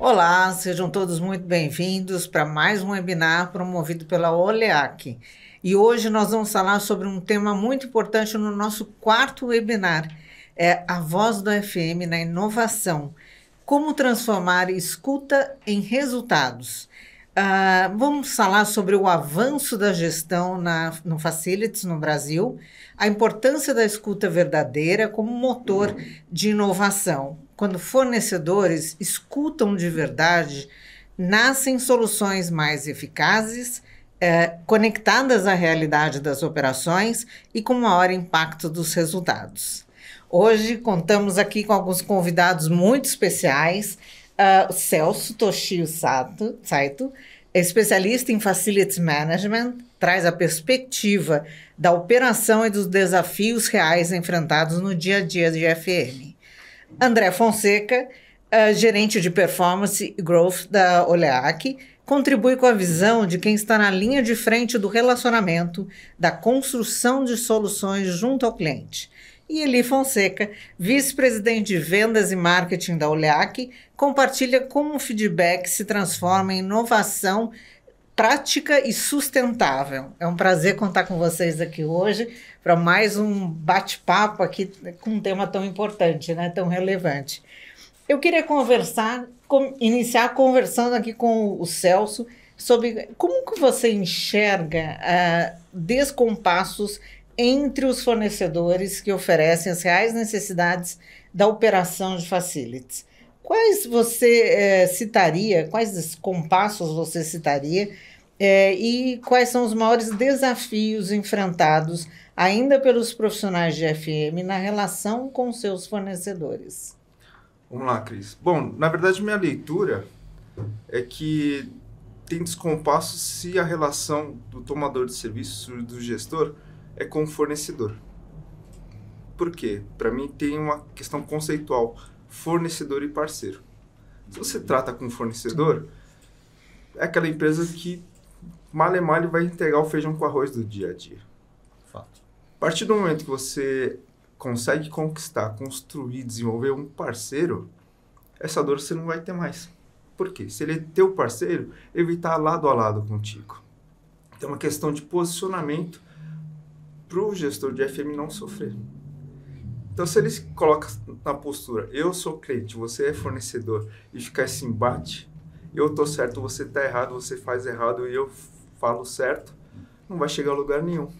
Olá, sejam todos muito bem-vindos para mais um webinar promovido pela Oleac. E hoje nós vamos falar sobre um tema muito importante no nosso quarto webinar, é a voz do FM na inovação. Como transformar escuta em resultados. Vamos falar sobre o avanço da gestão no Facilities no Brasil, a importância da escuta verdadeira como motor de inovação. Quando fornecedores escutam de verdade, nascem soluções mais eficazes, conectadas à realidade das operações e com maior impacto dos resultados. Hoje contamos aqui com alguns convidados muito especiais. Celso Toshio Saito, especialista em Facilities Management, traz a perspectiva da operação e dos desafios reais enfrentados no dia a dia de FM. André Fonseca, gerente de Performance e Growth da Oleac, contribui com a visão de quem está na linha de frente do relacionamento, da construção de soluções junto ao cliente. E Eli Fonseca, vice-presidente de Vendas e Marketing da Oleac, compartilha como o feedback se transforma em inovação prática e sustentável. É um prazer contar com vocês aqui hoje para mais um bate-papo aqui com um tema tão importante, né, tão relevante. Eu queria iniciar conversando aqui com o Celso sobre como que você enxerga descompassos entre os fornecedores que oferecem as reais necessidades da operação de facilities. Quais você citaria, quais descompassos você citaria e quais são os maiores desafios enfrentados ainda pelos profissionais de FM na relação com seus fornecedores? Vamos lá, Cris. Bom, na verdade, minha leitura é que tem descompasso se a relação do tomador de serviço, do gestor, é com o fornecedor. Por quê? Para mim tem uma questão conceitual, fornecedor e parceiro. Se você trata com o fornecedor, é aquela empresa que mal vai entregar o feijão com arroz do dia a dia. Fato. A partir do momento que você consegue conquistar, construir, desenvolver um parceiro, essa dor você não vai ter mais. Por quê? Se ele é teu parceiro, ele vai estar lado a lado contigo. Então é uma questão de posicionamento para o gestor de FM não sofrer. Então, se ele coloca na postura, eu sou cliente, você é fornecedor, e ficar esse embate, eu estou certo, você está errado, você faz errado e eu falo certo, não vai chegar a lugar nenhum.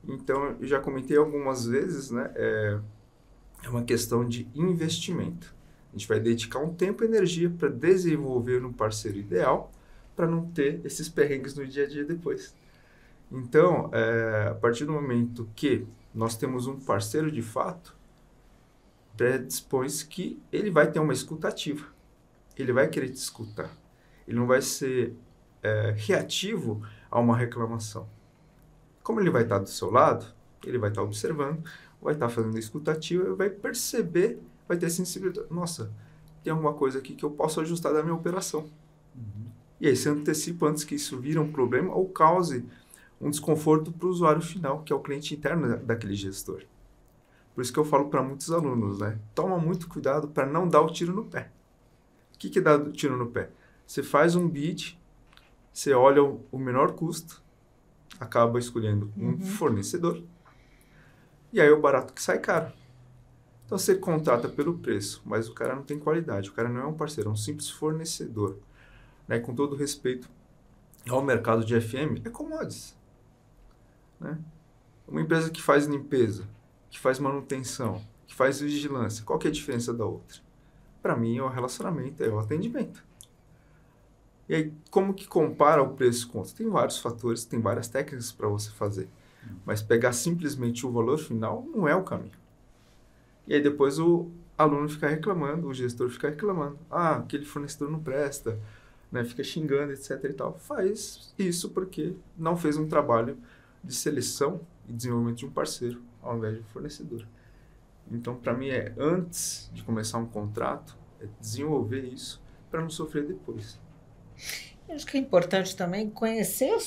Então, eu já comentei algumas vezes, né, é uma questão de investimento. A gente vai dedicar um tempo e energia para desenvolver um parceiro ideal, para não ter esses perrengues no dia a dia depois. Então, a partir do momento que nós temos um parceiro de fato, predispõe-se que ele vai ter uma escuta ativa. Ele vai querer te escutar. Ele não vai ser reativo a uma reclamação. Como ele vai estar do seu lado, ele vai estar observando, vai estar fazendo a escuta ativa, vai perceber, vai ter sensibilidade. Nossa, tem alguma coisa aqui que eu posso ajustar da minha operação. E aí você antecipa antes que isso vire um problema ou cause um desconforto para o usuário final, que é o cliente interno daquele gestor. Por isso que eu falo para muitos alunos, né? Toma muito cuidado para não dar o tiro no pé. O que é dar o tiro no pé? Você faz um bid, você olha o menor custo, acaba escolhendo um fornecedor, e aí é o barato que sai caro. Então você contrata pelo preço, mas o cara não tem qualidade, o cara não é um parceiro, é um simples fornecedor. Né? Com todo respeito ao mercado de FM, é commodities. Né? Uma empresa que faz limpeza, que faz manutenção, que faz vigilância, qual que é a diferença da outra? Para mim, é o relacionamento, é o atendimento. E aí, como que compara o preço com outro? Tem vários fatores, tem várias técnicas para você fazer. Mas pegar simplesmente o valor final não é o caminho. E aí depois o aluno fica reclamando, o gestor fica reclamando. Ah, aquele fornecedor não presta, né? Fica xingando, etc. e tal. Faz isso porque não fez um trabalho de seleção e desenvolvimento de um parceiro, ao invés de um fornecedor. Então, para mim, antes de começar um contrato, é desenvolver isso para não sofrer depois. Eu acho que é importante também conhecer a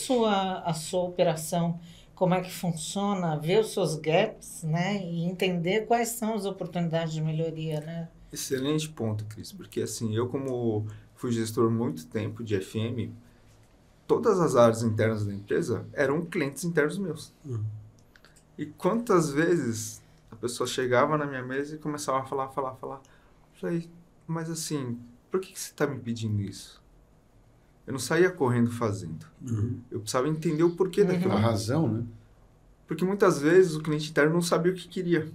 sua operação, como é que funciona, ver os seus gaps, né, e entender quais são as oportunidades de melhoria, né? Excelente ponto, Cris, porque assim, eu como fui gestor muito tempo de FM, todas as áreas internas da empresa eram clientes internos meus. E quantas vezes a pessoa chegava na minha mesa e começava a falar. Eu falei, mas assim, por que você está me pedindo isso? Eu não saía correndo fazendo. Eu precisava entender o porquê daquilo. A razão, né? Porque muitas vezes o cliente interno não sabia o que queria.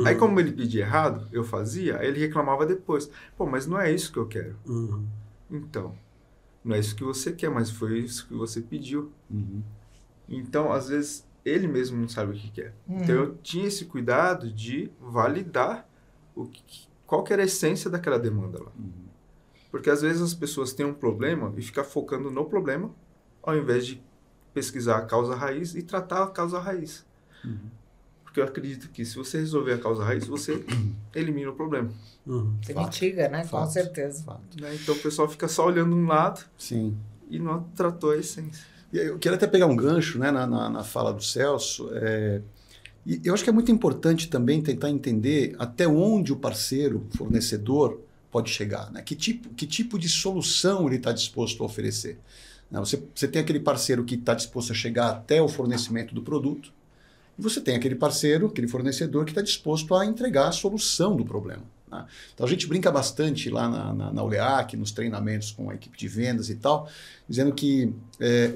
Aí como ele pedia errado, eu fazia, aí ele reclamava depois. Pô, mas não é isso que eu quero. Então, não é isso que você quer, mas foi isso que você pediu. Então, às vezes, ele mesmo não sabe o que quer. Então, eu tinha esse cuidado de validar qual que era a essência daquela demanda lá. Porque, às vezes, as pessoas têm um problema e ficam focando no problema, ao invés de pesquisar a causa raiz e tratar a causa raiz. Porque eu acredito que, se você resolver a causa raiz, você elimina o problema. Você mitiga, né? Com certeza. Né? Então, o pessoal fica só olhando um lado. Sim. E não tratou a essência. Eu quero até pegar um gancho, né, na fala do Celso. E eu acho que é muito importante também tentar entender até onde o parceiro, fornecedor, pode chegar. Né? Que tipo de solução ele está disposto a oferecer. Né? Você tem aquele parceiro que está disposto a chegar até o fornecimento do produto. E você tem aquele parceiro, aquele fornecedor que está disposto a entregar a solução do problema. Né? Então a gente brinca bastante lá na OLEAC, nos treinamentos com a equipe de vendas e tal, dizendo que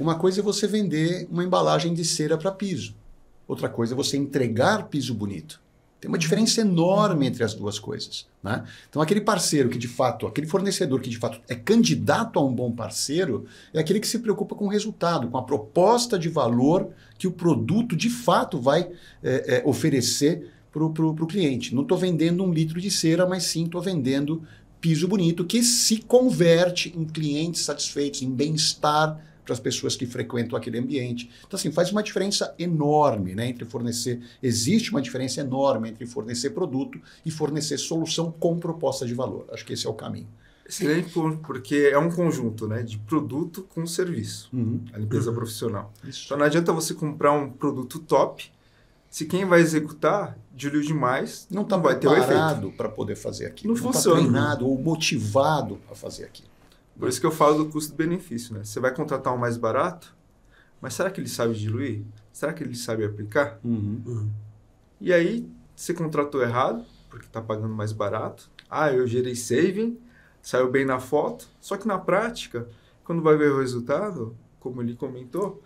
uma coisa é você vender uma embalagem de cera para piso, outra coisa é você entregar piso bonito. Tem uma diferença enorme entre as duas coisas. Né? Então aquele parceiro que de fato, aquele fornecedor que de fato é candidato a um bom parceiro, é aquele que se preocupa com o resultado, com a proposta de valor que o produto de fato vai oferecer para o cliente. Não estou vendendo 1 litro de cera, mas sim estou vendendo piso bonito, que se converte em clientes satisfeitos, em bem-estar para as pessoas que frequentam aquele ambiente. Então, assim, faz uma diferença enorme, né, entre fornecer... Existe uma diferença enorme entre fornecer produto e fornecer solução com proposta de valor. Acho que esse é o caminho. Excelente, porque é um conjunto, né, de produto com serviço, a limpeza profissional. Isso. Então, não adianta você comprar um produto top, se quem vai executar diluiu demais, não vai ter o efeito. preparado para poder fazer aquilo. Não está funciona. treinado ou motivado a fazer aquilo. Por isso que eu falo do custo-benefício, né? Você vai contratar um mais barato, mas será que ele sabe diluir? Será que ele sabe aplicar? E aí, você contratou errado, porque está pagando mais barato. Eu gerei saving, saiu bem na foto, só que na prática, quando vai ver o resultado, como ele comentou,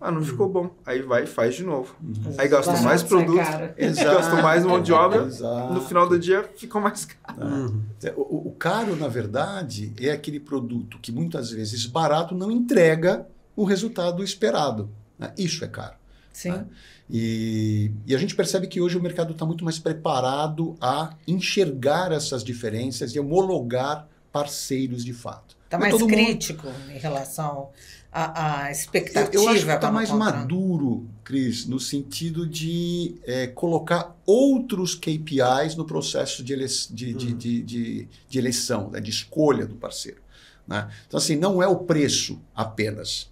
não ficou bom. Aí vai e faz de novo. Aí gasta mais produto, gasta mais mão de obra, no final do dia ficou mais caro. O caro, na verdade, é aquele produto que muitas vezes barato não entrega o resultado esperado. Né? Isso é caro. Sim. Né? E a gente percebe que hoje o mercado está muito mais preparado a enxergar essas diferenças e homologar parceiros de fato. Está mais crítico em relação à expectativa. Eu acho que está mais maduro, Cris, no sentido de colocar outros KPIs no processo de eleição, né, de escolha do parceiro. Né? Então, assim, não é o preço apenas,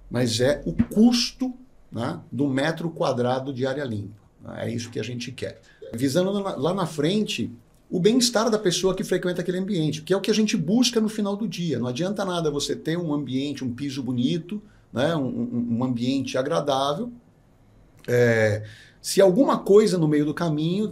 mas é o custo, né, do metro quadrado de área limpa. Né? É isso que a gente quer. Visando lá na frente o bem-estar da pessoa que frequenta aquele ambiente, que é o que a gente busca no final do dia. Não adianta nada você ter um ambiente, um piso bonito, né, um ambiente agradável, se alguma coisa no meio do caminho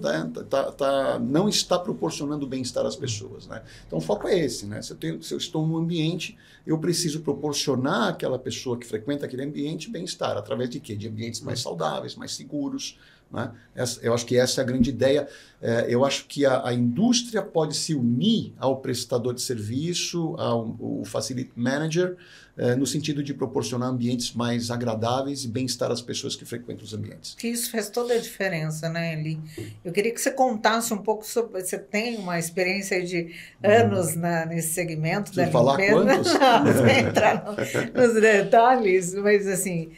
não está proporcionando bem-estar às pessoas. Né? Então o foco é esse. Né? Se eu estou num ambiente, eu preciso proporcionar àquela pessoa que frequenta aquele ambiente bem-estar. Através de quê? De ambientes mais saudáveis, mais seguros. Né? Eu acho que essa é a grande ideia. Eu acho que a indústria pode se unir ao prestador de serviço, ao facility manager, no sentido de proporcionar ambientes mais agradáveis e bem-estar às pessoas que frequentam os ambientes. Isso faz toda a diferença, né, Eli? Eu queria que você contasse um pouco sobre... Você tem uma experiência de anos nesse segmento da limpeza. Falar quantos? Não sei entrar nos detalhes, mas assim...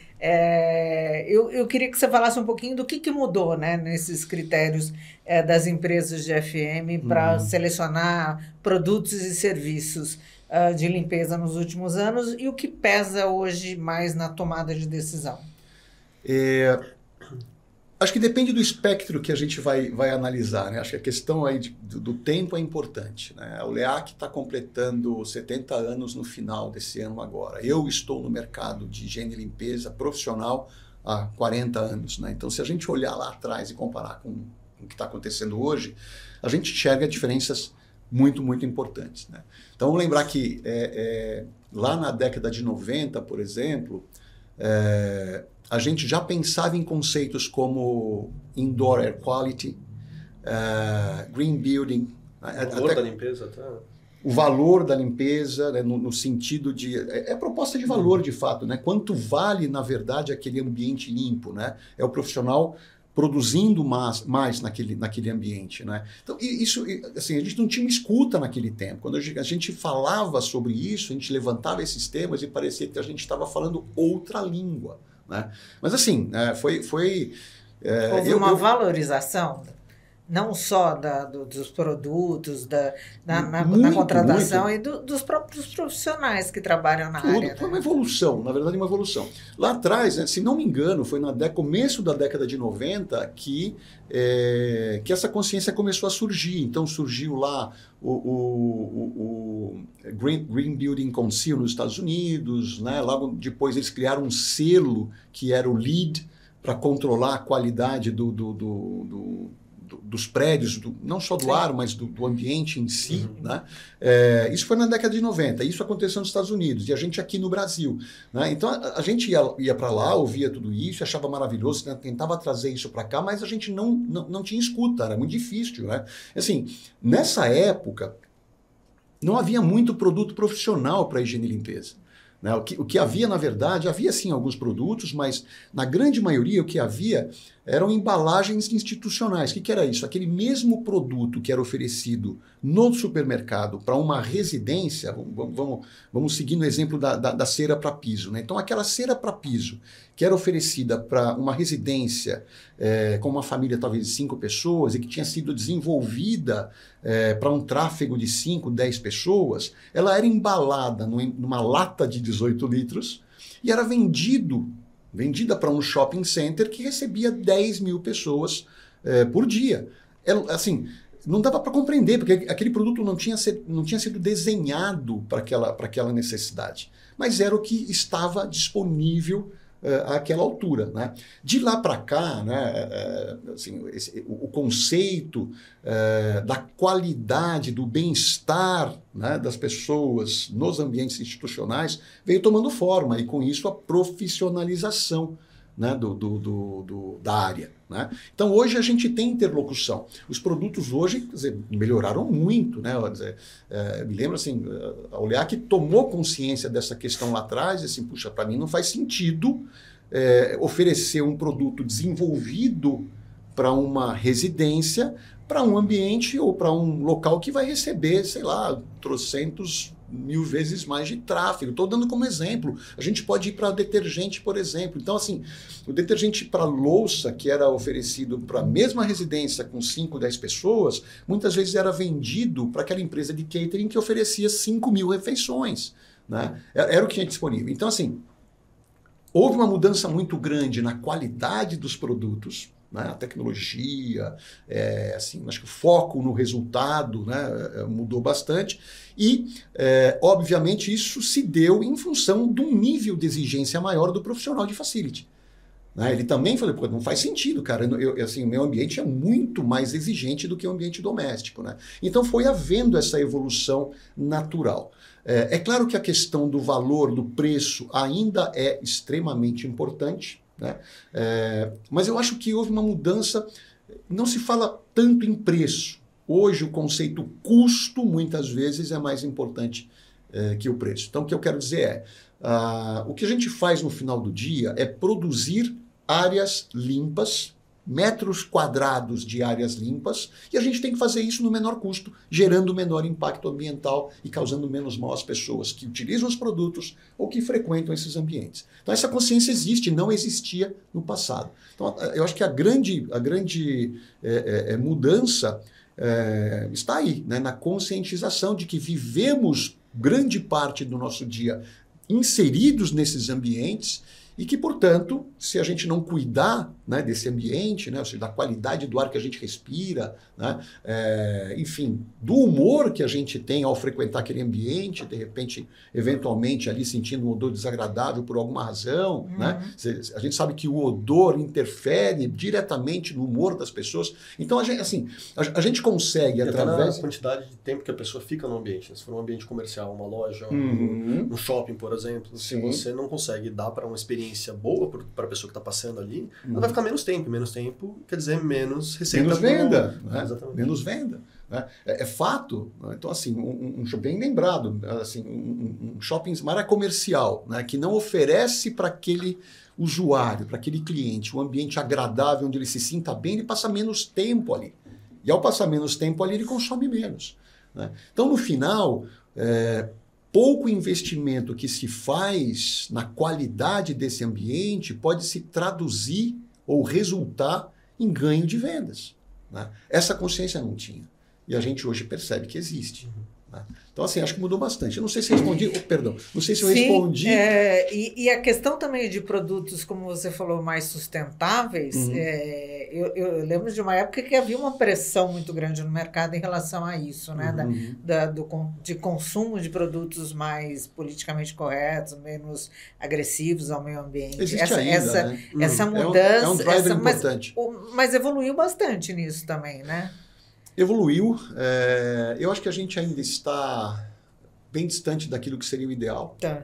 eu queria que você falasse um pouquinho do que mudou, né, nesses critérios das empresas de FM para selecionar produtos e serviços de limpeza nos últimos anos e o que pesa hoje mais na tomada de decisão. Acho que depende do espectro que a gente vai analisar, né? Acho que a questão aí do tempo é importante, né? A Oleac está completando 70 anos no final desse ano agora. Eu estou no mercado de higiene e limpeza profissional há 40 anos, né? Então, se a gente olhar lá atrás e comparar com o que está acontecendo hoje, a gente enxerga diferenças muito, muito importantes, né? Então, vamos lembrar que lá na década de 90, por exemplo, a gente já pensava em conceitos como Indoor Air Quality, Green Building. O valor da limpeza até. O valor da limpeza, né, no sentido de... É proposta de valor, de fato, né? Quanto vale, na verdade, aquele ambiente limpo, né? É o profissional produzindo mais naquele ambiente, né? Então, isso, assim, a gente não tinha uma escuta naquele tempo. Quando a gente falava sobre isso, a gente levantava esses temas e parecia que a gente estava falando outra língua, né? Mas, assim, houve uma valorização, não só dos produtos, na contratação e dos próprios profissionais que trabalham na área. Foi uma evolução, na verdade, uma evolução. Lá atrás, né, se não me engano, foi no começo da década de 90 que essa consciência começou a surgir. Então, surgiu lá o Green Building Council nos Estados Unidos, né? Logo depois eles criaram um selo que era o LEED para controlar a qualidade dos prédios, não só do ar, mas do ambiente em si, né? Isso foi na década de 90, isso aconteceu nos Estados Unidos, e a gente aqui no Brasil, né? Então a gente ia para lá, ouvia tudo isso, achava maravilhoso, né? Tentava trazer isso para cá, mas a gente não tinha escuta, era muito difícil, né? Assim, nessa época, não havia muito produto profissional para higiene e limpeza. Né? O que havia, na verdade, havia sim alguns produtos, mas na grande maioria o que havia eram embalagens institucionais. O que era isso? Aquele mesmo produto que era oferecido no supermercado para uma residência, vamos seguir no exemplo da cera para piso, né? Então, aquela cera para piso que era oferecida para uma residência com uma família talvez de 5 pessoas e que tinha sido desenvolvida para um tráfego de 5, 10 pessoas, ela era embalada numa lata de 18 litros e era vendida para um shopping center que recebia 10 mil pessoas por dia. Assim, não dava para compreender, porque aquele produto não tinha sido desenhado para aquela necessidade, mas era o que estava disponível àquela altura, né? De lá para cá, né, assim, o conceito da qualidade, do bem-estar, né, das pessoas nos ambientes institucionais veio tomando forma, e com isso a profissionalização, né, da área, né? Então hoje a gente tem interlocução. Os produtos hoje, quer dizer, melhoraram muito, né? Me lembro assim, a Oleac tomou consciência dessa questão lá atrás, e assim, puxa, para mim não faz sentido oferecer um produto desenvolvido para uma residência, para um ambiente ou para um local que vai receber, sei lá, trocentos mil vezes mais de tráfego. Estou dando como exemplo. A gente pode ir para detergente, por exemplo. Então, assim, o detergente para louça, que era oferecido para a mesma residência com 5, 10 pessoas, muitas vezes era vendido para aquela empresa de catering que oferecia 5 mil refeições, né? Era o que tinha disponível. Então, assim, houve uma mudança muito grande na qualidade dos produtos, né? A tecnologia, assim, acho que o foco no resultado, né, mudou bastante e, obviamente, isso se deu em função de um nível de exigência maior do profissional de facility. Né? Ele também falou, pô, não faz sentido, cara, assim, o meu ambiente é muito mais exigente do que o ambiente doméstico, né? Então foi havendo essa evolução natural. É claro que a questão do valor, do preço, ainda é extremamente importante, né? Mas eu acho que houve uma mudança, não se fala tanto em preço. Hoje o conceito custo muitas vezes é mais importante que o preço. Então o que eu quero dizer o que a gente faz no final do dia é produzir áreas limpas, metros quadrados de áreas limpas, e a gente tem que fazer isso no menor custo, gerando menor impacto ambiental e causando menos mal às pessoas que utilizam os produtos ou que frequentam esses ambientes. Então essa consciência existe, não existia no passado. Então eu acho que a grande mudança está aí, né, na conscientização de que vivemos grande parte do nosso dia inseridos nesses ambientes e que, portanto, se a gente não cuidar né, desse ambiente, né, ou seja, da qualidade do ar que a gente respira, né, enfim, do humor que a gente tem ao frequentar aquele ambiente, de repente, eventualmente ali sentindo um odor desagradável por alguma razão, né? A gente sabe que o odor interfere diretamente no humor das pessoas. Então, a gente consegue, através da quantidade de tempo que a pessoa fica no ambiente. Se for um ambiente comercial, uma loja, um shopping, por exemplo, se você não consegue dar para uma experiência boa para a pessoa que está passando ali, ela vai ficar menos tempo. Menos tempo quer dizer menos receita. Menos venda. Né? Exatamente. Menos venda. Né? É fato. Né? Então, assim, bem lembrado, assim, um shopping uma área comercial, né, que não oferece para aquele usuário, para aquele cliente, um ambiente agradável onde ele se sinta bem, ele passa menos tempo ali. E ao passar menos tempo ali, ele consome menos. Né? Então, no final, pouco investimento que se faz na qualidade desse ambiente pode se traduzir ou resultar em ganho de vendas. Né? Essa consciência não tinha. E a gente hoje percebe que existe. Né? Então, assim, acho que mudou bastante. Eu não sei se respondi, perdão, não sei se eu respondi. E a questão também de produtos, como você falou, mais sustentáveis, eu lembro de uma época que havia uma pressão muito grande no mercado em relação a isso, né? De consumo de produtos mais politicamente corretos, menos agressivos ao meio ambiente. Existe ainda, né? Essa mudança... É um driver importante. Mas evoluiu bastante nisso também, né? Evoluiu. Eu acho que a gente ainda está bem distante daquilo que seria o ideal. Tá.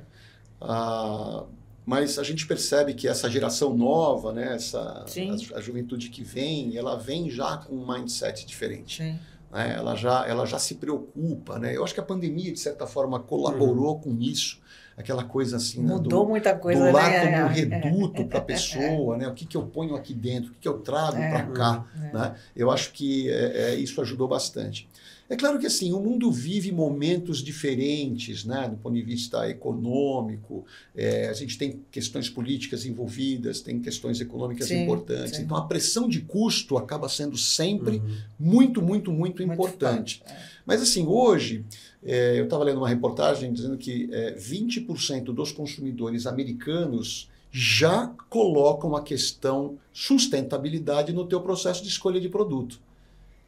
Mas a gente percebe que essa geração nova, né, a juventude que vem, ela vem já com um mindset diferente. Sim. Né? Ela já se preocupa. Né? Eu acho que a pandemia, de certa forma, colaborou com isso. Aquela coisa assim, mudou, né, muita coisa, do lar, né? como reduto para a pessoa, né? O que eu ponho aqui dentro, o que eu trago para cá. Né? Eu acho que isso ajudou bastante. É claro que assim, o mundo vive momentos diferentes, né? Do ponto de vista econômico, a gente tem questões políticas envolvidas, tem questões econômicas importantes. Então a pressão de custo acaba sendo sempre muito importante. Mas assim, hoje, eu estava lendo uma reportagem dizendo que 20% dos consumidores americanos já colocam a questão sustentabilidade no teu processo de escolha de produto.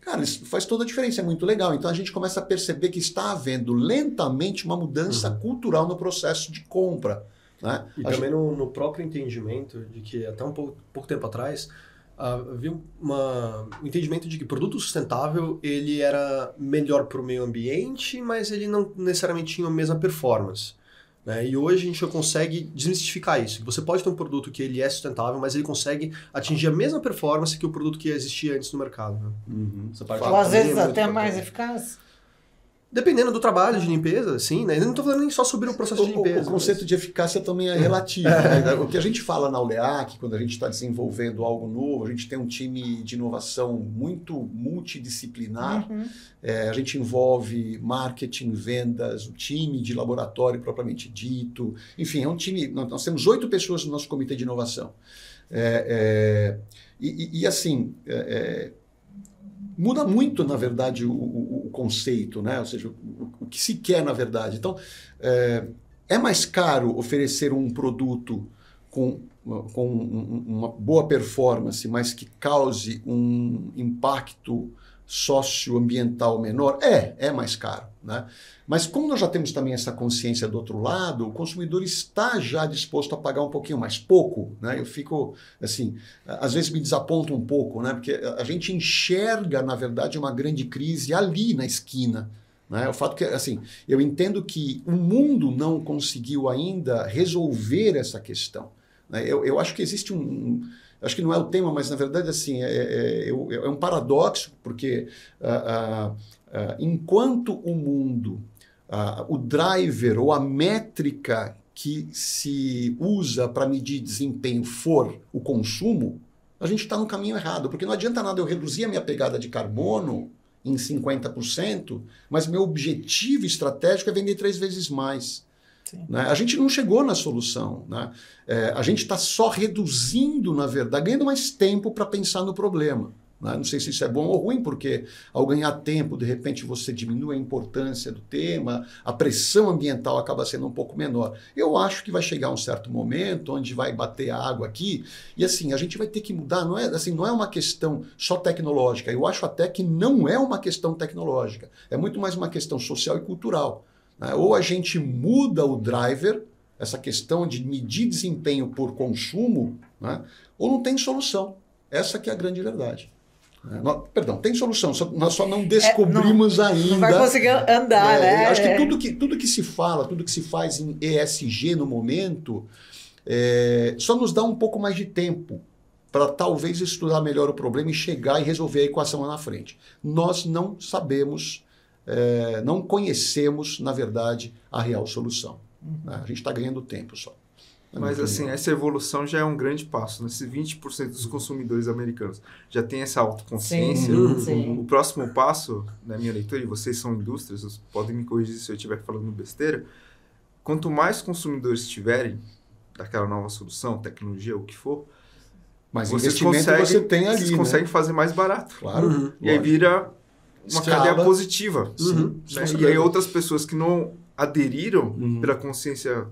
Cara, isso faz toda a diferença, é muito legal. Então a gente começa a perceber que está havendo lentamente uma mudança cultural no processo de compra. Né? E também no próprio entendimento de que até um pouco tempo atrás havia um entendimento de que produto sustentável ele era melhor para o meio ambiente, mas ele não necessariamente tinha a mesma performance. Né? E hoje a gente consegue desmistificar isso. Você pode ter um produto que ele é sustentável, mas ele consegue atingir a mesma performance que o produto que existia antes no mercado. Né? Ou às vezes até mais eficaz. Dependendo do trabalho de limpeza, sim, né? Eu não estou falando nem só sobre o processo de limpeza. O conceito de eficácia também é relativo. Né? O que a gente fala na Oleac, quando a gente está desenvolvendo algo novo, a gente tem um time de inovação muito multidisciplinar. A gente envolve marketing, vendas, o time de laboratório propriamente dito. Enfim, é um time... Nós temos 8 pessoas no nosso comitê de inovação. Assim... muda muito, na verdade, o conceito, né? Ou seja, o que se quer, na verdade. Então, é mais caro oferecer um produto com uma boa performance, mas que cause um impacto socioambiental menor? É mais caro. Né? Mas como nós já temos também essa consciência do outro lado, o consumidor está já disposto a pagar um pouquinho mais, pouco. Né? Eu fico, assim, às vezes me desaponto um pouco, né? Porque a gente enxerga, na verdade, uma grande crise ali na esquina. Né? O fato que, assim, eu entendo que o mundo não conseguiu ainda resolver essa questão. Né? Eu acho que existe acho que não é o tema, mas na verdade assim, é um paradoxo, porque enquanto o mundo, o driver ou a métrica que se usa para medir desempenho for o consumo, a gente está no caminho errado, porque não adianta nada eu reduzir a minha pegada de carbono em 50%, mas meu objetivo estratégico é vender 3 vezes mais. Né? A gente não chegou na solução. Né? A gente está só reduzindo, na verdade, ganhando mais tempo para pensar no problema. Né? Não sei se isso é bom ou ruim, porque ao ganhar tempo, de repente você diminui a importância do tema, a pressão ambiental acaba sendo um pouco menor. Eu acho que vai chegar um certo momento onde vai bater a água aqui e assim, a gente vai ter que mudar, não é uma questão só tecnológica, eu acho até que não é uma questão tecnológica, é muito mais uma questão social e cultural. Né? Ou a gente muda o driver, essa questão de medir desempenho por consumo, né? Ou não tem solução. Essa que é a grande verdade. Perdão, tem solução, nós só não descobrimos ainda. Não vai conseguir andar, né? Acho que tudo que se fala, tudo que se faz em ESG no momento, só nos dá um pouco mais de tempo para talvez estudar melhor o problema e chegar e resolver a equação lá na frente. Nós não sabemos, não conhecemos, na verdade, a real solução. A gente está ganhando tempo só. Mas assim, essa evolução já é um grande passo. Né? Se 20% dos consumidores americanos já tem essa autoconsciência, sim. O próximo passo, na minha leitura, e vocês são indústrias, vocês podem me corrigir se eu estiver falando besteira, quanto mais consumidores tiverem daquela nova solução, tecnologia, o que for, mas vocês conseguem conseguem fazer mais barato. Claro. E aí vira uma cadeia positiva. Sim. Né? E aí outras pessoas que não aderiram pela consciência,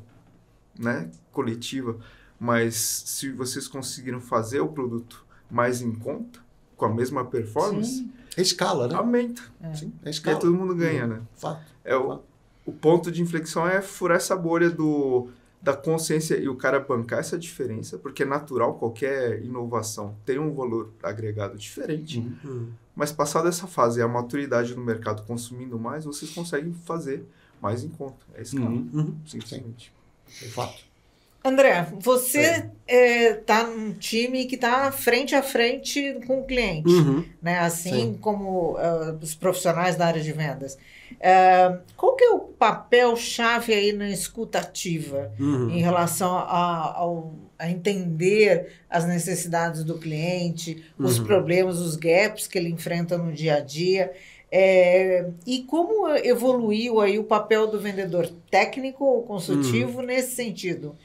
né, coletiva, mas se vocês conseguiram fazer o produto mais em conta, com a mesma performance, é escala, né? aumenta. Sim, é E escala. aí todo mundo ganha, né? Fato. O ponto de inflexão é furar essa bolha da consciência e o cara bancar essa diferença, porque é natural, qualquer inovação tem um valor agregado diferente, mas passada essa fase, a maturidade no mercado consumindo mais, vocês conseguem fazer mais em conta. É escala, simplesmente. É fato. André, você está num time que está frente a frente com o cliente, né? Assim como os profissionais da área de vendas. Qual que é o papel-chave aí na escuta ativa em relação a entender as necessidades do cliente, os problemas, os gaps que ele enfrenta no dia a dia? E como evoluiu aí o papel do vendedor técnico ou consultivo nesse sentido?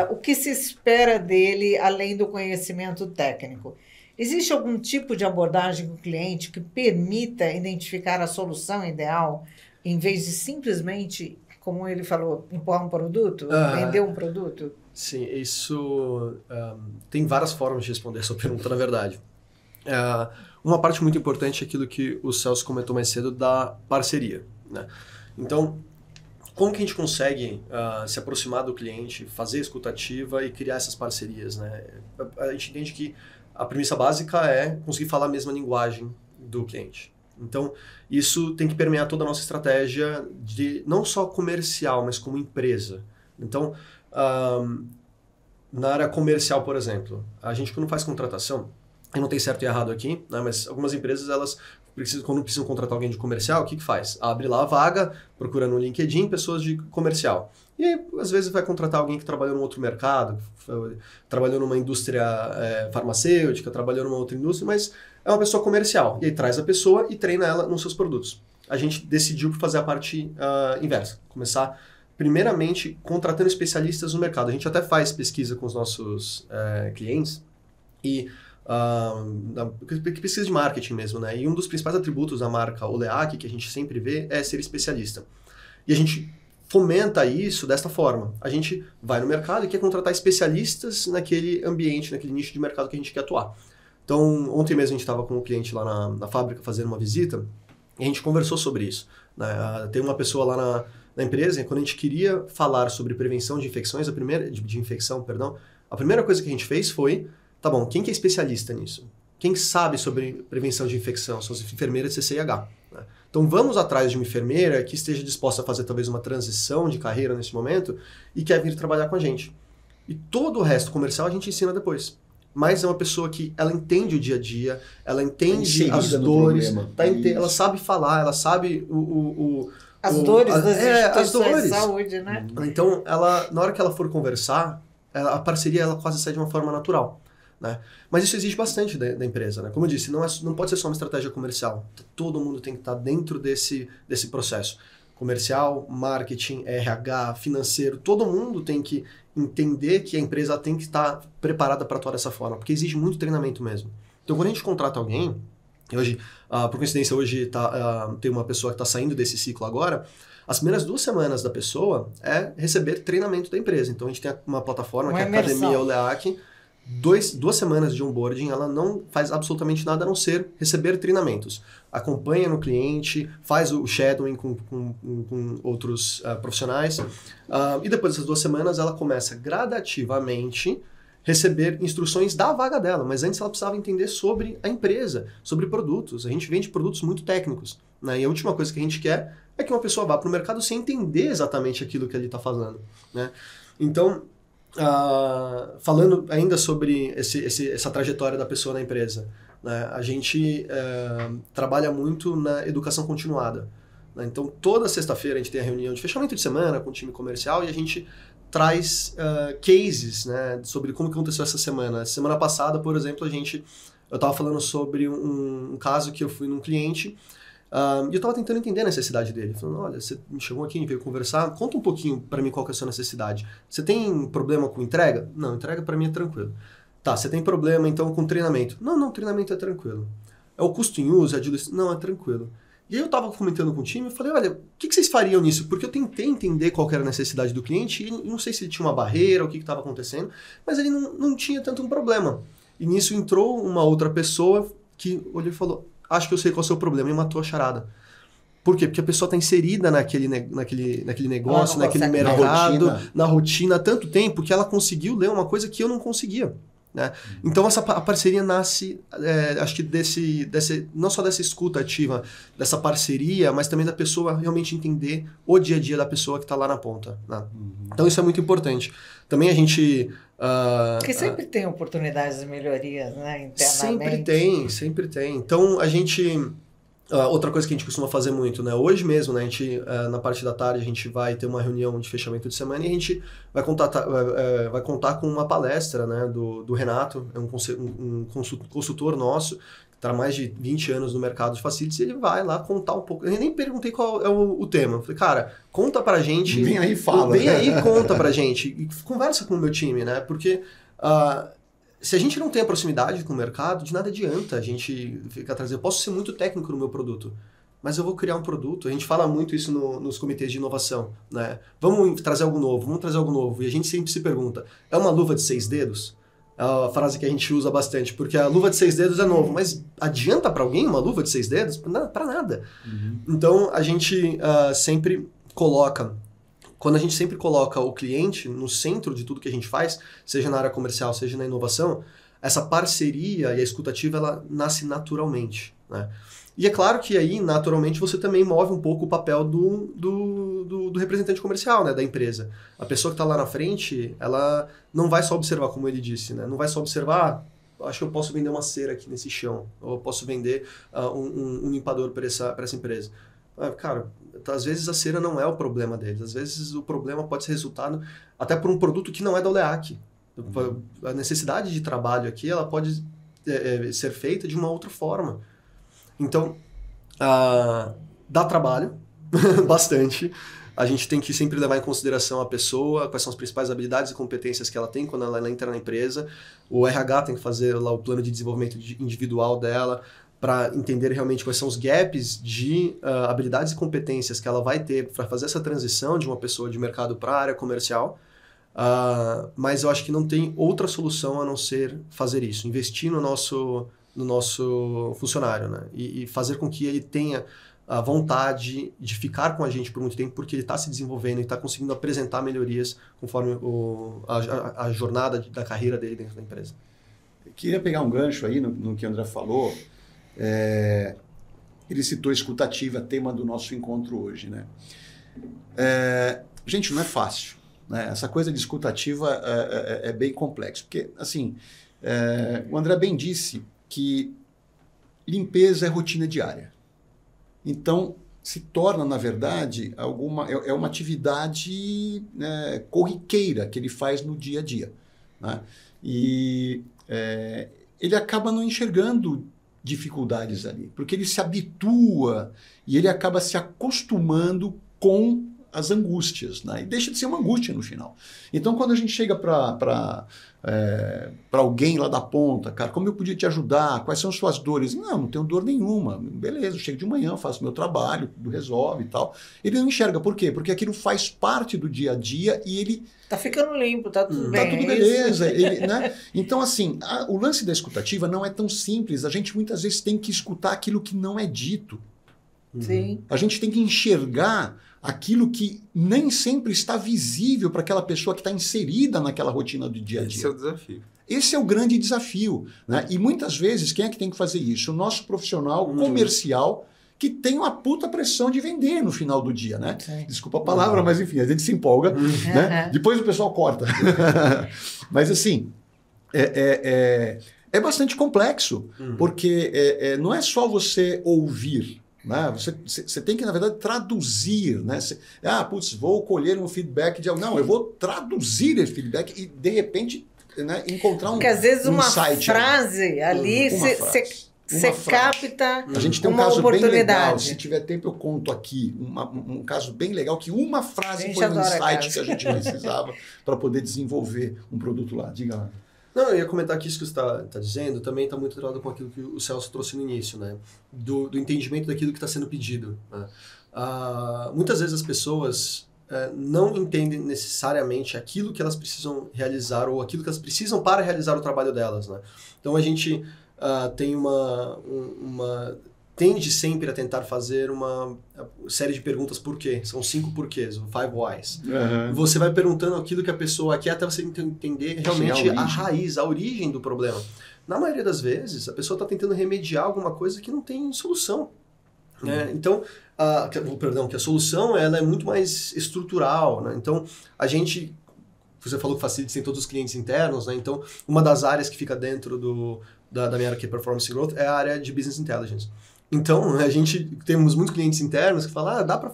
O que se espera dele além do conhecimento técnico? Existe algum tipo de abordagem com o cliente que permita identificar a solução ideal, em vez de simplesmente, como ele falou, empurrar um produto, vender um produto? Sim, isso tem várias formas de responder essa pergunta, na verdade. Uma parte muito importante é aquilo que o Celso comentou mais cedo da parceria. Né? Então, como que a gente consegue se aproximar do cliente, fazer escutativa e criar essas parcerias? Né? A gente entende que a premissa básica é conseguir falar a mesma linguagem do cliente. Então, isso tem que permear toda a nossa estratégia, não só comercial, mas como empresa. Então, na área comercial, por exemplo, a gente quando faz contratação, e não tem certo e errado aqui, né, mas algumas empresas, elas quando precisam contratar alguém de comercial, o que faz? Abre lá a vaga, procura no LinkedIn pessoas de comercial. E aí, às vezes, vai contratar alguém que trabalhou num outro mercado, trabalhou numa indústria farmacêutica, trabalhou numa outra indústria, mas é uma pessoa comercial. E aí traz a pessoa e treina ela nos seus produtos. A gente decidiu fazer a parte inversa. Começar, primeiramente, contratando especialistas no mercado. A gente até faz pesquisa com os nossos clientes e pesquisa de marketing mesmo, né? E um dos principais atributos da marca Oleac, que a gente sempre vê, é ser especialista. E a gente fomenta isso desta forma. A gente vai no mercado e quer contratar especialistas naquele ambiente, naquele nicho de mercado que a gente quer atuar. Então, ontem mesmo a gente estava com um cliente lá na fábrica fazendo uma visita e a gente conversou sobre isso. Né? Tem uma pessoa lá na empresa, e quando a gente queria falar sobre prevenção de infecções, a primeira coisa que a gente fez foi: tá bom, quem que é especialista nisso? Quem sabe sobre prevenção de infecção? São as enfermeiras de CCIH. Né? Então vamos atrás de uma enfermeira que esteja disposta a fazer talvez uma transição de carreira nesse momento e quer vir trabalhar com a gente. E todo o resto comercial a gente ensina depois. Mas é uma pessoa que ela entende o dia a dia, ela entende as dores, ela sabe falar, ela sabe as dores das instituições de saúde, né? Então, na hora que ela for conversar, a parceria ela quase sai de uma forma natural. Né? Mas isso exige bastante da empresa. Né? Como eu disse, não pode ser só uma estratégia comercial. Todo mundo tem que estar dentro desse processo. Comercial, marketing, RH, financeiro, todo mundo tem que entender que a empresa tem que estar preparada para atuar dessa forma, porque exige muito treinamento mesmo. Então, quando a gente contrata alguém, e hoje, por coincidência, hoje tem uma pessoa que está saindo desse ciclo agora, as primeiras 2 semanas da pessoa é receber treinamento da empresa. Então, a gente tem uma plataforma que é a Academia Oleac. 2 semanas de onboarding, ela não faz absolutamente nada a não ser receber treinamentos. Acompanha no cliente, faz o shadowing com outros profissionais. E depois dessas 2 semanas, ela começa gradativamente receber instruções da vaga dela. Mas antes ela precisava entender sobre a empresa, sobre produtos. A gente vende produtos muito técnicos, né? E a última coisa que a gente quer é que uma pessoa vá para o mercado sem entender exatamente aquilo que ele está fazendo, né? Então, falando ainda sobre essa trajetória da pessoa na empresa, né? A gente trabalha muito na educação continuada, né? Então, toda sexta-feira a gente tem a reunião de fechamento de semana com o time comercial e a gente traz cases, né, sobre como que aconteceu essa semana. Semana passada, por exemplo, eu estava falando sobre um caso que eu fui num cliente e eu estava tentando entender a necessidade dele. Falando, olha, você me chamou aqui, veio conversar, conta um pouquinho para mim qual que é a sua necessidade. Você tem problema com entrega? Não, entrega para mim é tranquilo. Tá, você tem problema então com treinamento? Não, treinamento é tranquilo. É o custo em uso, é a diluição? Não, é tranquilo. E aí eu estava comentando com o time e falei, olha, o que vocês fariam nisso? Porque eu tentei entender qual era a necessidade do cliente e não sei se ele tinha uma barreira, o que estava acontecendo, mas ele não tinha tanto um problema. E nisso entrou uma outra pessoa que olhou e falou, acho que eu sei qual é o seu problema, e matou a charada. Por quê? Porque a pessoa está inserida naquele negócio, naquele mercado, na rotina há tanto tempo que ela conseguiu ler uma coisa que eu não conseguia. Né? Então a parceria nasce, acho que não só dessa escuta ativa, dessa parceria, mas também da pessoa realmente entender o dia a dia da pessoa que está lá na ponta. Né? Então isso é muito importante. Também a gente... Porque sempre tem oportunidades de melhoria, né, internamente. Sempre tem. Então a gente... outra coisa que a gente costuma fazer muito, né? Hoje mesmo, né? A gente, na parte da tarde, a gente vai ter uma reunião de fechamento de semana e a gente vai contar com uma palestra, né? Do Renato, é um consultor nosso, que está há mais de 20 anos no mercado de facilities, e ele vai lá contar um pouco. Eu nem perguntei qual é o tema. Eu falei, cara, conta pra gente. Vem aí e fala. Vem aí, conta pra gente. E conversa com o meu time, né? Porque... se a gente não tem a proximidade com o mercado, de nada adianta a gente ficar trazendo. Eu posso ser muito técnico no meu produto, mas eu vou criar um produto. A gente fala muito isso nos comitês de inovação, né? Vamos trazer algo novo. E a gente sempre se pergunta, é uma luva de 6 dedos? É a frase que a gente usa bastante, porque a luva de 6 dedos é novo, mas adianta para alguém uma luva de 6 dedos? Para nada. Então, a gente sempre coloca... Quando a gente sempre coloca o cliente no centro de tudo que a gente faz, seja na área comercial, seja na inovação, essa parceria e a escutativa, ela nasce naturalmente, né? E é claro que aí, naturalmente, você também move um pouco o papel do representante comercial, né, da empresa. A pessoa que está lá na frente, ela não vai só observar, como ele disse, né? Não vai só observar, acho que eu posso vender uma cera aqui nesse chão, ou eu posso vender um limpador para essa empresa. Cara, às vezes a cera não é o problema deles. Às vezes o problema pode ser resultado até por um produto que não é da Oleac. A necessidade de trabalho aqui, ela pode ser feita de uma outra forma. Então, dá trabalho, bastante. A gente tem que sempre levar em consideração a pessoa, quais são as principais habilidades e competências que ela tem quando ela entra na empresa. O RH tem que fazer lá o plano de desenvolvimento individual dela, para entender realmente quais são os gaps de habilidades e competências que ela vai ter para fazer essa transição de uma pessoa de mercado para a área comercial. Mas eu acho que não tem outra solução a não ser fazer isso, investir no nosso funcionário, né? E fazer com que ele tenha a vontade de ficar com a gente por muito tempo, porque ele está se desenvolvendo e está conseguindo apresentar melhorias conforme a jornada da carreira dele dentro da empresa. Eu queria pegar um gancho aí no que o André falou. Ele citou escutativa, tema do nosso encontro hoje, né? Gente, não é fácil, né? Essa coisa de escutativa é bem complexo, porque, assim, o André bem disse que limpeza é rotina diária. Então, se torna, na verdade, uma atividade corriqueira que ele faz no dia a dia, né? E ele acaba não enxergando dificuldades ali, porque ele se habitua e ele acaba se acostumando com as angústias, né? E deixa de ser uma angústia no final. Então, quando a gente chega para alguém lá da ponta, cara, como eu podia te ajudar? Quais são as suas dores? Não tenho dor nenhuma. Beleza, eu chego de manhã, faço meu trabalho, tudo resolve e tal. Ele não enxerga. Por quê? Porque aquilo faz parte do dia a dia e ele... Tá ficando limpo, tá tudo bem. Tá tudo beleza. Né? Então, assim, o lance da escutativa não é tão simples. A gente muitas vezes tem que escutar aquilo que não é dito. Sim. A gente tem que enxergar aquilo que nem sempre está visível para aquela pessoa que está inserida naquela rotina do dia a dia. Esse é o desafio. Esse é o grande desafio. Né? E muitas vezes, quem é que tem que fazer isso? O nosso profissional comercial que tem uma puta pressão de vender no final do dia, né? Desculpa a palavra, mas enfim, a gente se empolga. Né? Depois o pessoal corta. Mas assim, é bastante complexo, porque não é só você ouvir. Né? Você tem que, na verdade, traduzir. Né? Vou colher um feedback de algo. Não, eu vou traduzir esse feedback e, de repente, né, encontrar Porque às vezes uma insight frase ali você capta a gente tem um caso bem legal. Se tiver tempo, eu conto aqui um caso bem legal que uma frase foi um insight que a gente precisava para poder desenvolver um produto lá. Diga lá. Não, eu ia comentar que isso que você está dizendo também está muito atrelado com aquilo que o Celso trouxe no início, né? Do entendimento daquilo que está sendo pedido. Né? Muitas vezes as pessoas não entendem necessariamente aquilo que elas precisam realizar ou aquilo que elas precisam para realizar o trabalho delas. Né? Então a gente tem tende sempre a tentar fazer uma série de perguntas por quê. São 5 porquês, o 5 whys. Você vai perguntando aquilo que a pessoa quer até você entender realmente a raiz, a origem do problema. Na maioria das vezes, a pessoa está tentando remediar alguma coisa que não tem solução. Né? Então, que a solução ela é muito mais estrutural. Né? Então, você falou que Facility tem todos os clientes internos, né? Então, uma das áreas que fica dentro da minha área que é Performance Growth é a área de Business Intelligence. Então, a gente temos muitos clientes internos que falam, dá para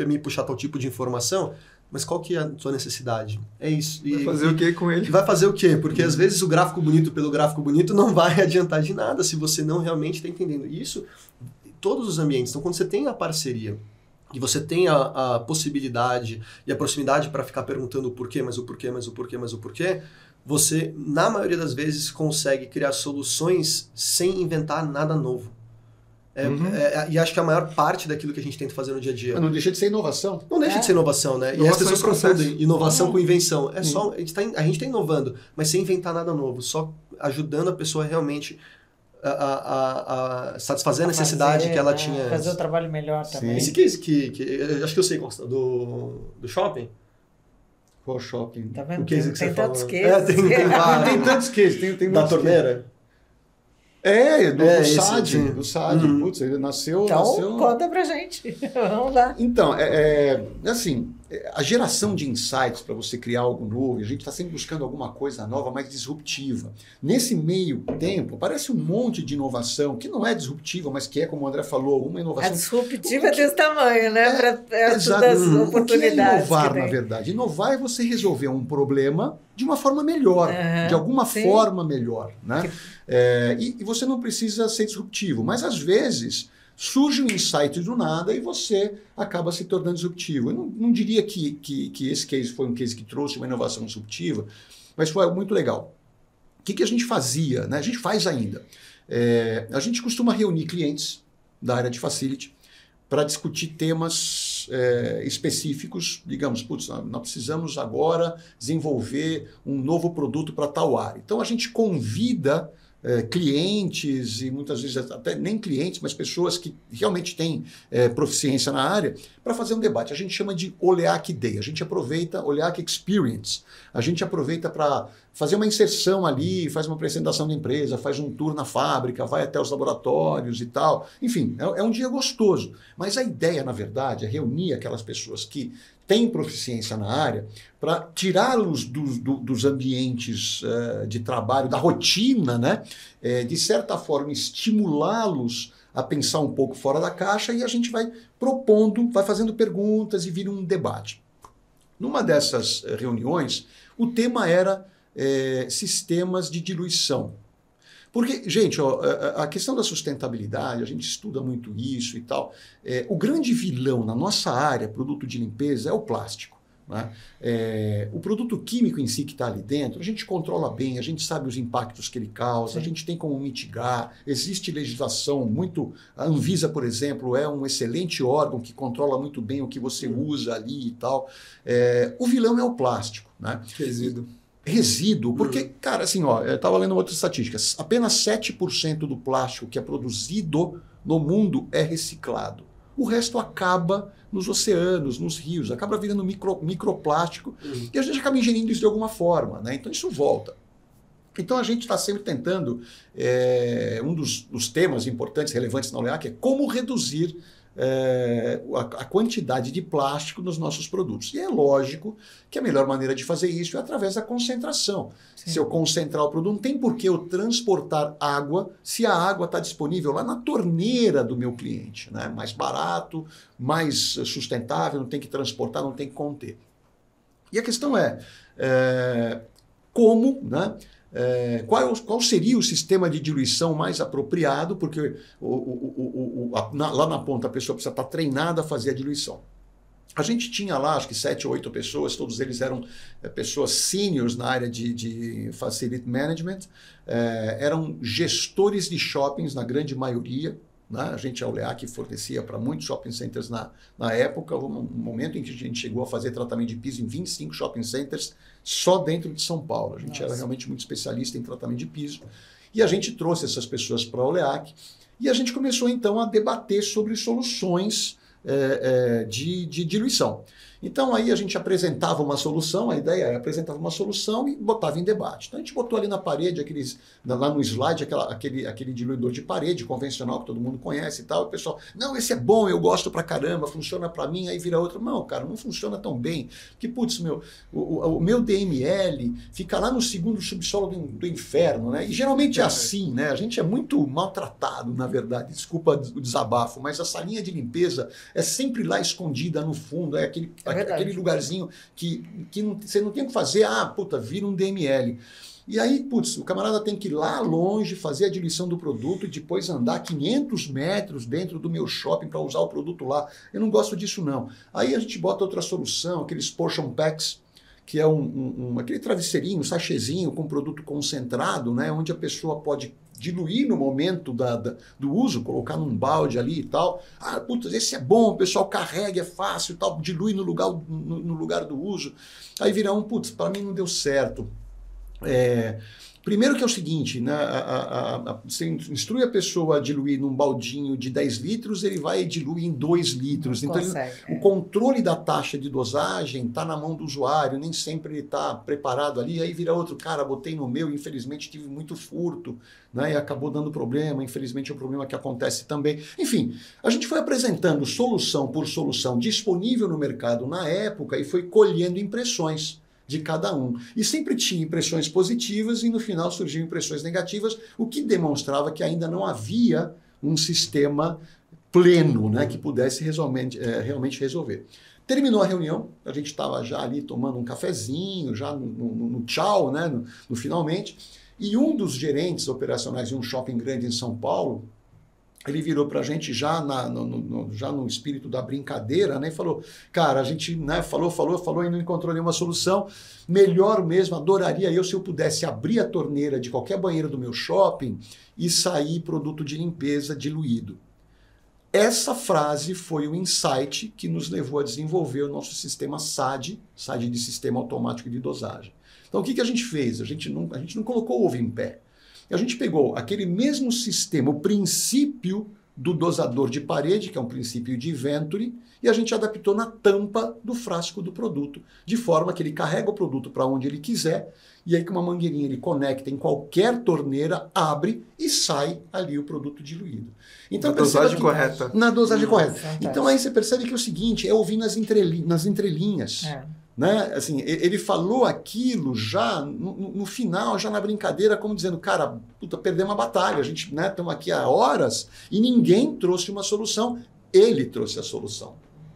me puxar tal tipo de informação, mas qual que é a sua necessidade? É isso. Vai fazer o que com ele? Vai fazer o quê? Porque às vezes o gráfico bonito pelo gráfico bonito não vai adiantar de nada se você não realmente está entendendo isso em todos os ambientes. Então, quando você tem a parceria e você tem a possibilidade e a proximidade para ficar perguntando o porquê, mas o porquê, mas o porquê, mas o porquê, você, na maioria das vezes, consegue criar soluções sem inventar nada novo. E acho que a maior parte daquilo que a gente tenta fazer no dia a dia... Mas não deixa de ser inovação. Não deixa de ser inovação, né? E as pessoas confundem inovação com invenção. Só, a gente está inovando, mas sem inventar nada novo. Só ajudando a pessoa realmente a satisfazer a necessidade que ela tinha. Fazer o trabalho melhor também. Esse case acho que eu sei qual do shopping. Qual shopping? Tá vendo? O case que tem você tantos falou. cases. Tem tantos cases. Tem da torneira? Do SAD. Putz, ele nasceu... Então, conta pra gente. Vamos lá. Então, assim, a geração de insights para você criar algo novo, a gente está sempre buscando alguma coisa nova, mais disruptiva. Nesse meio tempo, aparece um monte de inovação que não é disruptiva, mas que é, como o André falou, uma inovação... A disruptiva é desse tamanho, né? Perto das oportunidades. O que é inovar, na verdade? Inovar é você resolver um problema de uma forma melhor, de alguma forma melhor, né? E você não precisa ser disruptivo, mas às vezes surge um insight do nada e você acaba se tornando disruptivo. Eu não diria que esse case foi um case que trouxe uma inovação disruptiva, mas foi muito legal. O que a gente fazia? Né? A gente faz ainda. A gente costuma reunir clientes da área de Facility para discutir temas específicos, digamos, nós precisamos agora desenvolver um novo produto para tal área. Então a gente convida clientes e muitas vezes até nem clientes, mas pessoas que realmente têm proficiência na área para fazer um debate. A gente chama de OLEAC Day, a gente aproveita OLEAC Experience, a gente aproveita para fazer uma inserção ali, faz uma apresentação da empresa, faz um tour na fábrica, vai até os laboratórios e tal. Enfim, é um dia gostoso. Mas a ideia, na verdade, é reunir aquelas pessoas que têm proficiência na área para tirá-los dos ambientes de trabalho, da rotina, né? De certa forma, estimulá-los a pensar um pouco fora da caixa e a gente vai propondo, vai fazendo perguntas e vira um debate. Numa dessas reuniões, o tema era sistemas de diluição. Porque, gente, ó, a questão da sustentabilidade, a gente estuda muito isso e tal. O grande vilão na nossa área, produto de limpeza, é o plástico. Né? O produto químico em si que está ali dentro, a gente controla bem, a gente sabe os impactos que ele causa, Sim. a gente tem como mitigar, existe legislação muito... A Anvisa, por exemplo, é um excelente órgão que controla muito bem o que você usa ali e tal. O vilão é o plástico. Né? Resíduo, porque, cara, assim, ó, eu estava lendo outras estatísticas, apenas 7% do plástico que é produzido no mundo é reciclado. O resto acaba nos oceanos, nos rios, acaba virando microplástico e a gente acaba ingerindo isso de alguma forma, né? Então isso volta. Então a gente está sempre tentando, um dos temas importantes, relevantes na OLEAC é como reduzir a quantidade de plástico nos nossos produtos. E é lógico que a melhor maneira de fazer isso é através da concentração. Sim. Se eu concentrar o produto, não tem por que eu transportar água se a água está disponível lá na torneira do meu cliente. Né? Mais barato, mais sustentável, não tem que transportar, não tem que conter. E a questão como, né? Qual seria o sistema de diluição mais apropriado, porque lá na ponta a pessoa precisa estar treinada a fazer a diluição. A gente tinha lá, acho que 7 ou 8 pessoas, todos eles eram pessoas seniors na área de facility management, eram gestores de shoppings na grande maioria. Né? A gente, a OLEAC, fornecia para muitos shopping centers na época, um momento em que a gente chegou a fazer tratamento de piso em 25 shopping centers só dentro de São Paulo. A gente era realmente muito especialista em tratamento de piso. E a gente trouxe essas pessoas para a OLEAC e a gente começou então a debater sobre soluções de diluição. Então aí a gente apresentava uma solução, a ideia era apresentava uma solução e botava em debate. Então a gente botou ali na parede, lá no slide, aquele diluidor de parede convencional que todo mundo conhece e tal, e o pessoal, não, esse é bom, eu gosto pra caramba, funciona pra mim, aí vira outro. Não, cara, não funciona tão bem, porque, putz, o meu DML fica lá no segundo subsolo do inferno, né? E geralmente é assim, né? A gente é muito maltratado, na verdade, desculpa o desabafo, mas a salinha de limpeza é sempre lá escondida no fundo, aquele lugarzinho que você não tem o que fazer, vira um DML. E aí, o camarada tem que ir lá longe, fazer a diluição do produto e depois andar 500 metros dentro do meu shopping para usar o produto lá. Eu não gosto disso, não. Aí a gente bota outra solução, aqueles portion packs, que é aquele travesseirinho, um sachêzinho com produto concentrado, né, onde a pessoa pode diluir no momento do uso, colocar num balde ali e tal. Esse é bom, o pessoal carrega, é fácil e tal, dilui no lugar do uso. Aí vira para mim não deu certo. Primeiro que é o seguinte, né, você instrui a pessoa a diluir num baldinho de 10 litros, ele vai e dilui em 2 litros. Então, o controle da taxa de dosagem está na mão do usuário, nem sempre ele está preparado ali, aí vira outro, cara, botei no meu, infelizmente tive muito furto, né, e acabou dando problema, infelizmente é um problema que acontece também. Enfim, a gente foi apresentando solução por solução disponível no mercado na época e foi colhendo impressões de cada um. E sempre tinha impressões positivas e no final surgiam impressões negativas, o que demonstrava que ainda não havia um sistema pleno, né, que pudesse realmente resolver. Terminou a reunião, a gente estava já ali tomando um cafezinho, já no tchau, né, no finalmente, e um dos gerentes operacionais de um shopping grande em São Paulo, ele virou para a gente já no espírito da brincadeira, né, e falou, cara, a gente, né, falou e não encontrou nenhuma solução, melhor mesmo, adoraria eu se eu pudesse abrir a torneira de qualquer banheiro do meu shopping e sair produto de limpeza diluído. Essa frase foi o insight que nos levou a desenvolver o nosso sistema SAD de Sistema Automático de Dosagem. Então o que a gente fez? A gente não colocou o ovo em pé. A gente pegou aquele mesmo sistema, o princípio do dosador de parede, que é um princípio de Venturi, e a gente adaptou na tampa do frasco do produto, de forma que ele carrega o produto para onde ele quiser, e aí com uma mangueirinha ele conecta em qualquer torneira, abre e sai ali o produto diluído. Então, na dosagem correta. Na dosagem correta. Fantástico. Então aí você percebe que é o seguinte, é ouvir nas entrelinhas. Né? Assim, ele falou aquilo já no final, já na brincadeira, como dizendo, cara, perdemos a batalha, a gente, né, estamos aqui há horas e ninguém trouxe uma solução, ele trouxe a solução.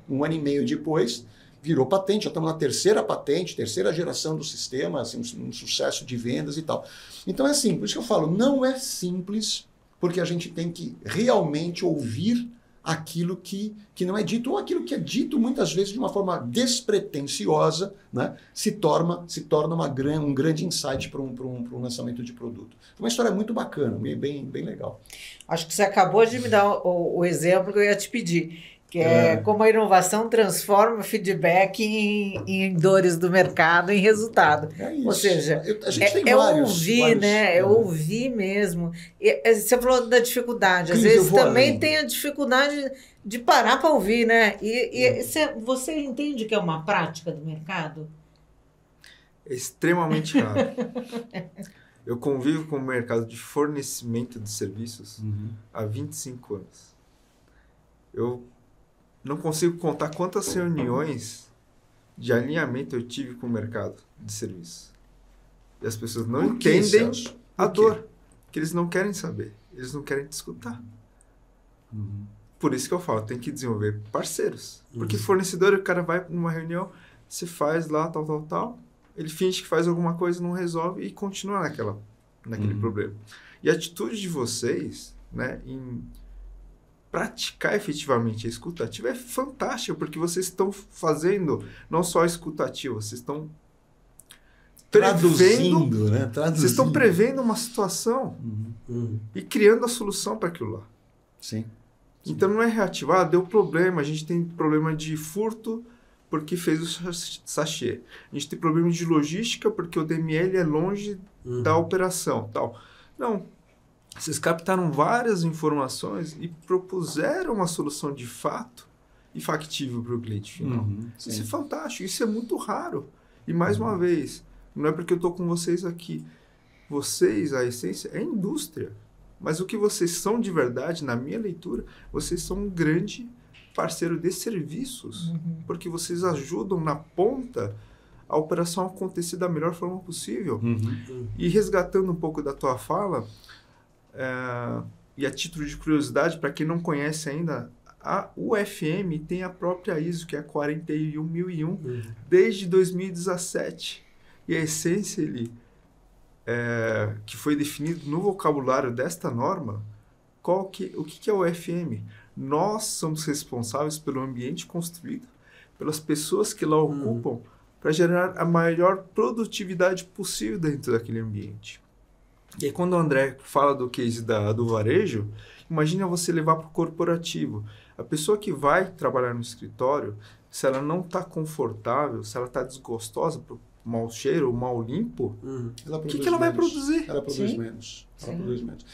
1 ano e meio depois, virou patente, já estamos na terceira patente, terceira geração do sistema, assim, um sucesso de vendas e tal. Então é assim, por isso que eu falo, não é simples, porque a gente tem que realmente ouvir aquilo que não é dito, ou aquilo que é dito muitas vezes de uma forma despretensiosa, né, se torna um grande insight para um lançamento de produto. Foi uma história muito bacana, bem legal. Acho que você acabou de me dar o exemplo que eu ia te pedir, que é como a inovação transforma feedback em dores do mercado em resultado. É isso. Ou seja, a gente tem ouvir, né? É ouvir mesmo. Você falou da dificuldade. Às Cris, vezes também tem a dificuldade de parar para ouvir, né? Você entende que é uma prática do mercado? É extremamente raro. Eu convivo com o mercado de fornecimento de serviços há 25 anos. Eu não consigo contar quantas reuniões de alinhamento eu tive com o mercado de serviços. E as pessoas não entendem a dor, que eles não querem saber, eles não querem te escutar. Por isso que eu falo, tem que desenvolver parceiros. Porque fornecedor, o cara vai numa reunião, você faz lá, tal, ele finge que faz alguma coisa, não resolve e continua naquele problema. E a atitude de vocês, né, em praticar efetivamente a escutativa é fantástica, porque vocês estão fazendo não só a escutativa, vocês estão traduzindo, né? Vocês estão prevendo uma situação e criando a solução para aquilo lá. Sim. Então não é reativar, deu problema, a gente tem problema de furto porque fez o sachê. A gente tem problema de logística porque o DML é longe da operação, tal. Não. Vocês captaram várias informações e propuseram uma solução de fato e factível para o cliente final. Isso é fantástico, isso é muito raro. E mais uma vez, não é porque eu estou com vocês aqui. Vocês, a essência, é indústria. Mas o que vocês são de verdade, na minha leitura, vocês são um grande parceiro de serviços. Porque vocês ajudam na ponta a operação acontecer da melhor forma possível. E resgatando um pouco da tua fala... e a título de curiosidade, para quem não conhece ainda, a UFM tem a própria ISO, que é a 41001, desde 2017. E a essência, que foi definido no vocabulário desta norma, o que é o UFM? Nós somos responsáveis pelo ambiente construído, pelas pessoas que lá ocupam, para gerar a maior produtividade possível dentro daquele ambiente. E aí, quando o André fala do case do varejo, imagina você levar para o corporativo. A pessoa que vai trabalhar no escritório, se ela não está confortável, se ela está desgostosa por mau cheiro ou mau limpo, o que ela vai produzir? Ela produz menos.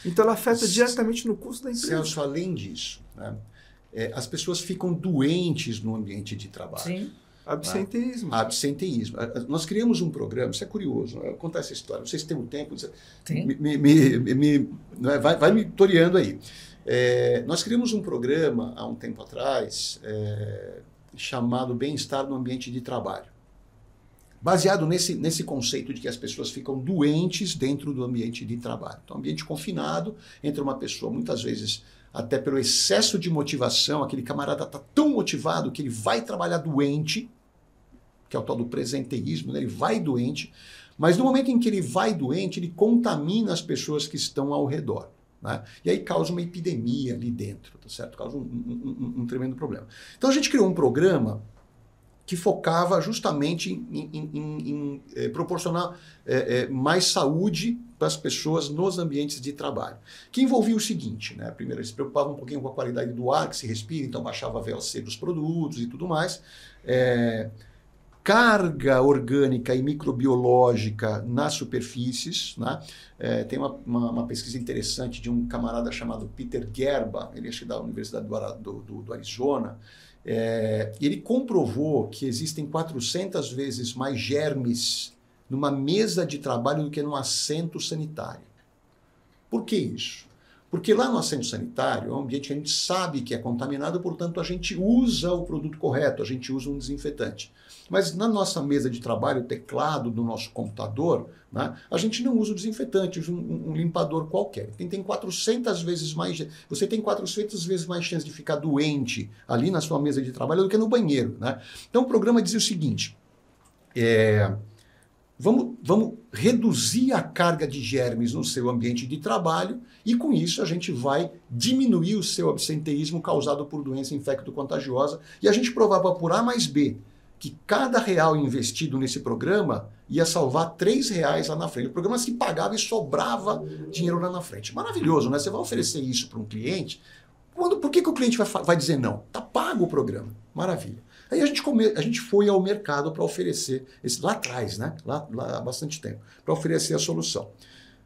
Então, ela afeta diretamente no custo da empresa. Celso, além disso, né, as pessoas ficam doentes no ambiente de trabalho. Sim. Absenteísmo. Absenteísmo. Nós criamos um programa, isso é curioso, eu vou contar essa história, não sei se tem um tempo, vai me toreando aí. Nós criamos um programa há um tempo atrás chamado Bem-Estar no Ambiente de Trabalho. Baseado nesse conceito de que as pessoas ficam doentes dentro do ambiente de trabalho. Então, ambiente confinado, entra uma pessoa, muitas vezes, até pelo excesso de motivação, aquele camarada está tão motivado que ele vai trabalhar doente, que é o tal do presenteísmo, né? Ele vai doente, mas no momento em que ele vai doente, ele contamina as pessoas que estão ao redor. Né? E aí causa uma epidemia ali dentro, tá certo? Causa um tremendo problema. Então a gente criou um programa que focava justamente em proporcionar mais saúde para as pessoas nos ambientes de trabalho. Que envolvia o seguinte, né? Primeiro, eles se preocupavam um pouquinho com a qualidade do ar que se respira, então baixava a VOC dos produtos e tudo mais. Carga orgânica e microbiológica nas superfícies. Né? Tem uma pesquisa interessante de um camarada chamado Peter Gerba, ele é da Universidade do Arizona, e ele comprovou que existem 400 vezes mais germes numa mesa de trabalho do que num assento sanitário. Por que isso? Porque lá no assento sanitário é um ambiente que a gente sabe que é contaminado, portanto a gente usa o produto correto, a gente usa um desinfetante. Mas na nossa mesa de trabalho, o teclado do nosso computador, né, a gente não usa o desinfetante, usa um limpador qualquer. Quem tem 400 vezes mais... Você tem 400 vezes mais chance de ficar doente ali na sua mesa de trabalho do que no banheiro. Né? Então o programa dizia o seguinte, vamos reduzir a carga de germes no seu ambiente de trabalho e com isso a gente vai diminuir o seu absenteísmo causado por doença infecto-contagiosa e a gente provava por A mais B que cada real investido nesse programa ia salvar R$3 lá na frente. O programa se pagava e sobrava dinheiro lá na frente. Maravilhoso, né? Você vai oferecer isso para um cliente, por que o cliente vai dizer não? Está pago o programa. Maravilha. Aí a gente foi ao mercado para oferecer, lá atrás, né? Lá há bastante tempo, para oferecer a solução.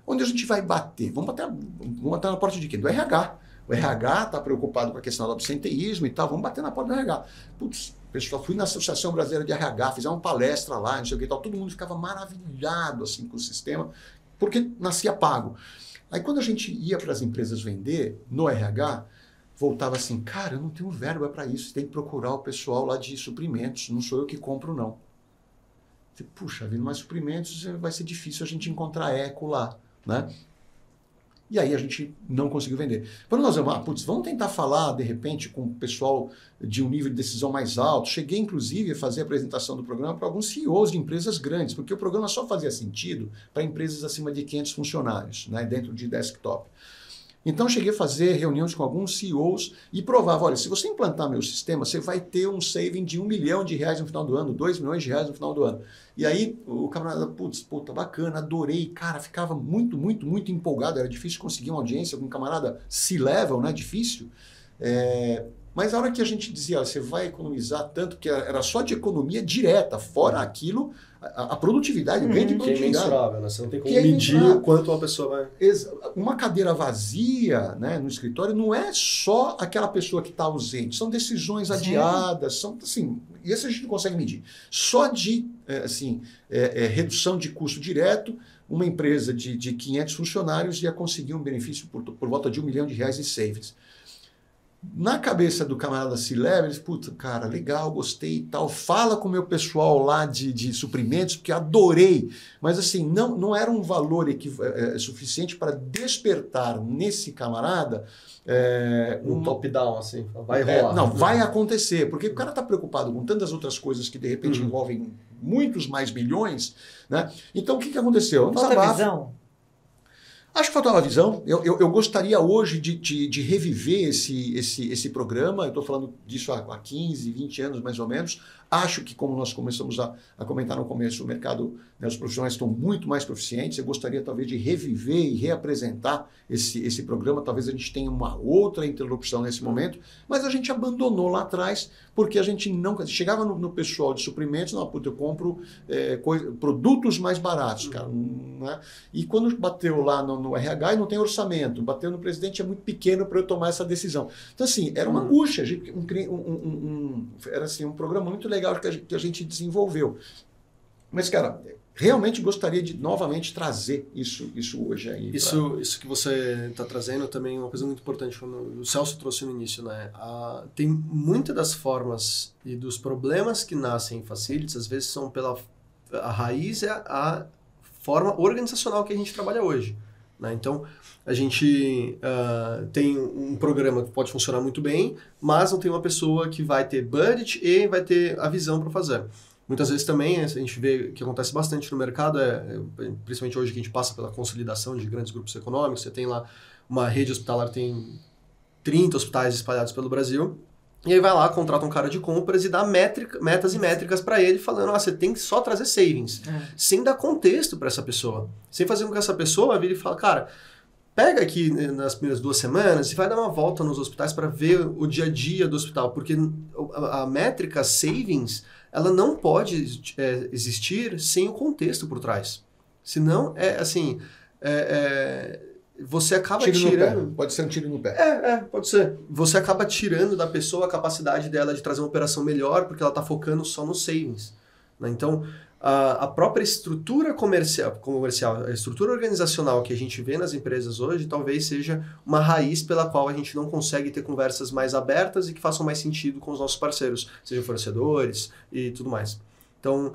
Onde a gente vai bater? Vamos bater na porta de quem? Do RH. O RH está preocupado com a questão do absenteísmo e tal, vamos bater na porta do RH. Putz, pessoal, fui na Associação Brasileira de RH, fiz uma palestra lá, não sei o que e tal, todo mundo ficava maravilhado assim, com o sistema, porque nascia pago. Aí quando a gente ia para as empresas vender, no RH, voltava assim, cara, eu não tenho verba para isso, tem que procurar o pessoal lá de suprimentos, não sou eu que compro não. Puxa vida, mas suprimentos vai ser difícil a gente encontrar eco lá, né? E aí a gente não conseguiu vender. Quando nós vamos tentar falar, de repente, com o pessoal de um nível de decisão mais alto. Cheguei, inclusive, a fazer a apresentação do programa para alguns CEOs de empresas grandes, porque o programa só fazia sentido para empresas acima de 500 funcionários, né, dentro de desktop. Então, cheguei a fazer reuniões com alguns CEOs e provava, olha, se você implantar meu sistema, você vai ter um saving de R$1 milhão no final do ano, R$2 milhões no final do ano. E aí, o camarada, puta, bacana, adorei, cara, ficava muito, muito, muito empolgado, era difícil conseguir uma audiência com um camarada C-level, né, difícil. Mas a hora que a gente dizia, olha, você vai economizar tanto, que era só de economia direta, fora aquilo, a produtividade, o ganho de produtividade. Que é mensurável, né? Você não tem como medir o quanto uma pessoa vai... Uma cadeira vazia, né, no escritório não é só aquela pessoa que está ausente, são decisões adiadas, são assim, isso a gente não consegue medir. Só de redução de custo direto, uma empresa de 500 funcionários ia conseguir um benefício por volta de R$1 milhão em savings. Na cabeça do camarada C-Level, eles, puta, cara, legal, gostei e tal, fala com o meu pessoal lá de suprimentos, porque adorei, mas assim, não era um valor suficiente para despertar nesse camarada um top-down, assim, vai rolar. Não, vai acontecer, porque o cara está preocupado com tantas outras coisas que de repente envolvem muitos mais milhões, né? Então, o que aconteceu? Falta visão. Acho que faltava visão. Eu gostaria hoje de reviver esse programa. Eu estou falando disso há 15, 20 anos mais ou menos. Acho que, como nós começamos a comentar no começo, o mercado, né, os profissionais estão muito mais proficientes. Eu gostaria talvez de reviver e reapresentar esse programa. Talvez a gente tenha uma outra interlocução nesse momento, mas a gente abandonou lá atrás porque a gente não... Chegava no pessoal de suprimentos, não, puta, eu compro produtos mais baratos, cara. Né? E quando bateu lá no RH e não tem orçamento, bateu no presidente, é muito pequeno para eu tomar essa decisão. Então, assim, era uma angústia. Era assim, um programa muito legal que a gente desenvolveu. Mas, cara, realmente gostaria de novamente trazer isso hoje aí. Isso que você está trazendo também é uma coisa muito importante, quando o Celso trouxe no início, né? Tem muitas das formas e dos problemas que nascem em facilities, às vezes são a raiz, a forma organizacional que a gente trabalha hoje. Né? Então, a gente tem um programa que pode funcionar muito bem, mas não tem uma pessoa que vai ter budget e vai ter a visão para fazer. Muitas vezes também a gente vê que acontece bastante no mercado, principalmente hoje que a gente passa pela consolidação de grandes grupos econômicos, você tem lá uma rede hospitalar que tem 30 hospitais espalhados pelo Brasil, e aí vai lá, contrata um cara de compras e dá metas e métricas para ele, falando, você tem que só trazer savings, sem dar contexto para essa pessoa, sem fazer com que essa pessoa vire e fale, cara, pega aqui nas primeiras 2 semanas e vai dar uma volta nos hospitais para ver o dia a dia do hospital, porque a métrica savings, ela não pode existir sem o contexto por trás. Senão, você acaba tirando... Pode ser um tiro no pé. Pode ser. Você acaba tirando da pessoa a capacidade dela de trazer uma operação melhor, porque ela está focando só nos savings. Né? Então, a própria estrutura comercial, a estrutura organizacional que a gente vê nas empresas hoje, talvez seja uma raiz pela qual a gente não consegue ter conversas mais abertas e que façam mais sentido com os nossos parceiros, sejam fornecedores e tudo mais. Então,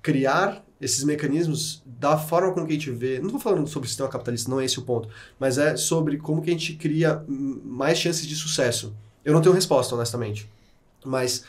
criar esses mecanismos da forma como que a gente vê, não estou falando sobre o sistema capitalista, não é esse o ponto, mas é sobre como que a gente cria mais chances de sucesso. Eu não tenho resposta, honestamente, mas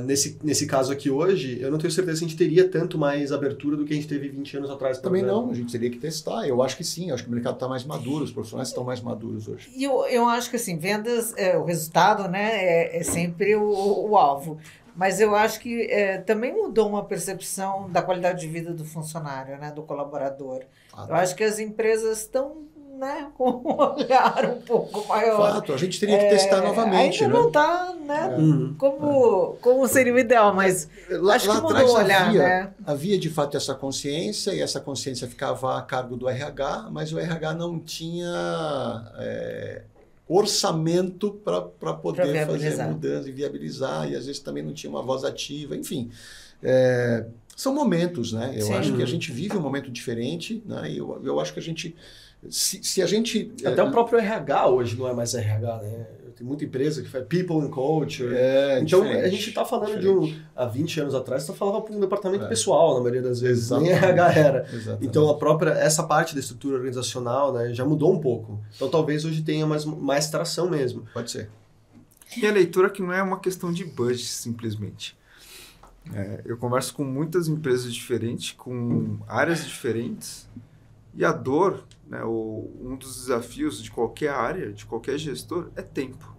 nesse caso aqui hoje, eu não tenho certeza se a gente teria tanto mais abertura do que a gente teve 20 anos atrás. Também não, a gente teria que testar. Eu acho que sim, acho que o mercado está mais maduro, os profissionais estão mais maduros hoje. E eu acho que assim, vendas, o resultado, né, é sempre o alvo. Mas eu acho que também mudou uma percepção da qualidade de vida do funcionário, né, do colaborador. Fato. Eu acho que as empresas estão, né, com um olhar um pouco maior. Fato, a gente teria que testar novamente. Ainda não está, né, como seria o ideal, mas acho que mudou o olhar, né? Havia de fato essa consciência, e essa consciência ficava a cargo do RH, mas o RH não tinha orçamento para poder fazer mudança e viabilizar, e às vezes também não tinha uma voz ativa, enfim. São momentos, né? Eu acho que a gente vive um momento diferente, né? E eu acho que a gente... Se a gente... Até o próprio RH hoje não é mais RH, né? Tem muita empresa que faz People and Culture. Então, a gente está falando de há 20 anos atrás, você falava para um departamento pessoal, na maioria das vezes. Nem RH era. Exatamente. Então, essa parte da estrutura organizacional, né, já mudou um pouco. Então, talvez hoje tenha mais tração mesmo. Pode ser. E a leitura que não é uma questão de budget, simplesmente. Eu converso com muitas empresas diferentes, com áreas diferentes, e a dor, né, um dos desafios de qualquer área, de qualquer gestor, é tempo.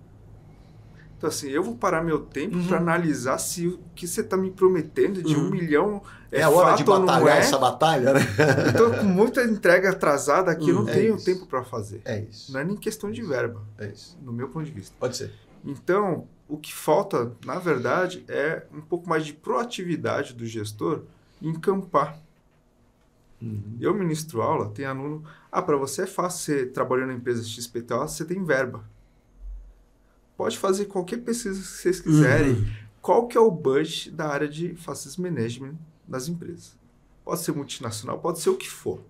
Então, assim, eu vou parar meu tempo para analisar se o que você está me prometendo de 1 milhão é a hora de batalhar essa batalha, né? Então, com muita entrega atrasada aqui, eu não tenho tempo para fazer. É isso. Não é nem questão de verba, no meu ponto de vista. Pode ser. Então, o que falta, na verdade, é um pouco mais de proatividade do gestor em encampar. Eu ministro aula, tem aluno... para você é fácil, você trabalhando na empresa XPTO, você tem verba. Pode fazer qualquer pesquisa que vocês quiserem. Qual que é o budget da área de Facilities Management das empresas? Pode ser multinacional, pode ser o que for.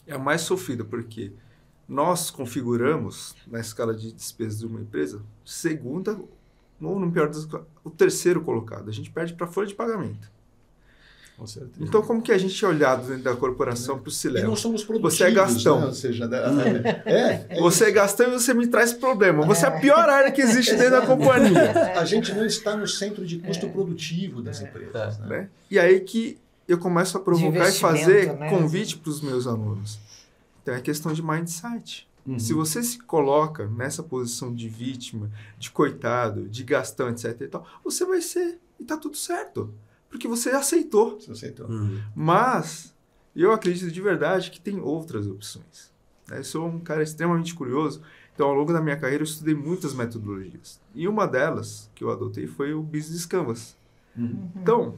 É a mais sofrida, porque nós configuramos, na escala de despesas de uma empresa, segunda, ou no pior das coisas, o terceiro colocado. A gente perde para a folha de pagamento. Com certeza. Então, como que a gente é olhado dentro da corporação para o C-Level? E nós somos produtivos, você é gastão. Né? Ou seja, você é gastão e você me traz problema. Você é a pior área que existe dentro da companhia. A gente não está no centro de custo produtivo das empresas. Né? E aí que eu começo a provocar e fazer convite para os meus alunos. Então, é questão de mindset. Se você se coloca nessa posição de vítima, de coitado, de gastão, etc. e tal, você vai ser. E está tudo certo. Porque você aceitou. Você aceitou. Mas eu acredito de verdade que tem outras opções. Eu sou um cara extremamente curioso. Então, ao longo da minha carreira, eu estudei muitas metodologias. E uma delas que eu adotei foi o Business Canvas. Então,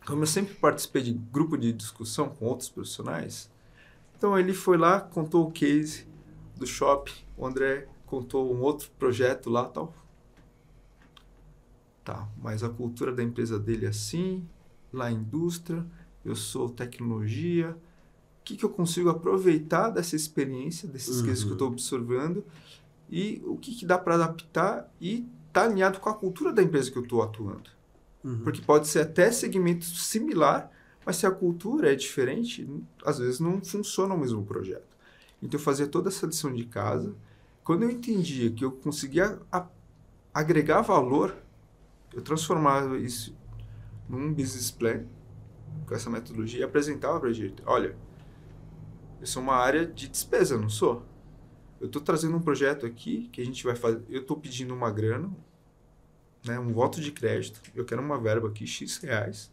como eu sempre participei de grupo de discussão com outros profissionais, então ele foi lá, contou o case do shopping, o André contou um outro projeto lá, tal. Tá, mas a cultura da empresa dele é assim, lá é indústria, eu sou tecnologia. O que eu consigo aproveitar dessa experiência, desses cases que eu estou observando, e o que dá para adaptar e tá alinhado com a cultura da empresa que eu estou atuando. Porque pode ser até segmento similar, mas se a cultura é diferente, às vezes não funciona o mesmo projeto. Então eu fazia toda essa lição de casa. Quando eu entendia que eu conseguia agregar valor, eu transformava isso num business plan, com essa metodologia, e apresentava para a gente. Olha, eu sou uma área de despesa, não sou? Eu estou trazendo um projeto aqui que a gente vai fazer. Eu estou pedindo uma grana, né, um voto de crédito. Eu quero uma verba aqui, X reais.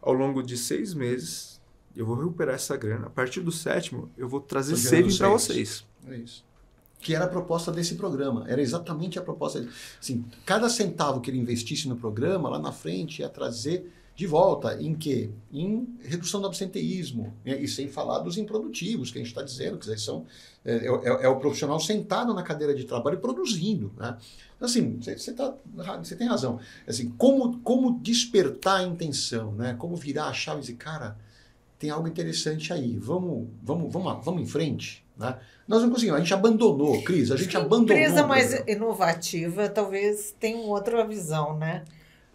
Ao longo de 6 meses, eu vou recuperar essa grana. A partir do 7º, eu vou trazer saving para vocês. É isso. Que era a proposta desse programa. Era exatamente a proposta. Assim, cada centavo que ele investisse no programa, lá na frente, ia trazer de volta em quê? Em redução do absenteísmo, né? E sem falar dos improdutivos, que a gente está dizendo, que é o profissional sentado na cadeira de trabalho e produzindo, né? Assim, você tem razão. Assim, como despertar a intenção, né? Como virar a chave e dizer, cara, tem algo interessante aí, vamos em frente, né? Nós não conseguimos, a gente abandonou, Cris, a gente abandonou. A empresa mais inovativa talvez tenha outra visão, né?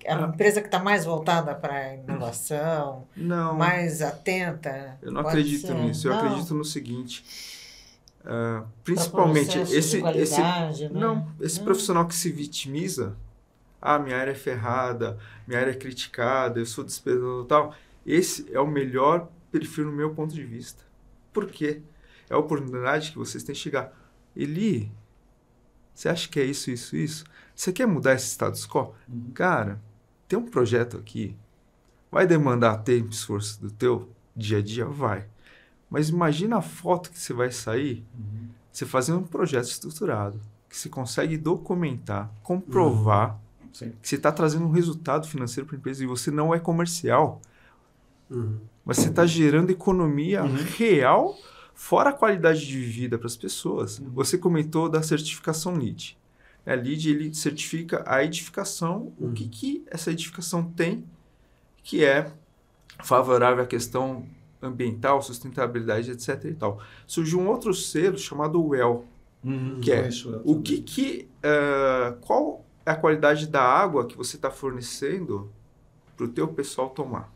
É uma empresa que está mais voltada para a inovação, Não, mais atenta. eu não pode acredito ser. nisso. Eu Não. acredito no seguinte, principalmente processo de qualidade, né? esse profissional que se vitimiza, minha área é ferrada, minha área é criticada, eu sou desprezado e tal, esse é o melhor perfil no meu ponto de vista. Por quê? É a oportunidade que vocês têm de chegar. Eli, você acha que é isso, isso, isso? Você quer mudar esse status quo? Cara, tem um projeto aqui, vai demandar tempo e esforço do teu dia a dia? Vai. Mas imagina a foto que você vai sair, você fazendo um projeto estruturado, que você consegue documentar, comprovar que você está trazendo um resultado financeiro para a empresa e você não é comercial. Mas você está gerando economia real, fora a qualidade de vida para as pessoas. Você comentou da certificação LEED. A LEED, ele certifica a edificação, o que essa edificação tem, que é favorável à questão ambiental, sustentabilidade, etc. e tal. Surgiu um outro selo chamado WELL, que é qual é a qualidade da água que você está fornecendo para o teu pessoal tomar.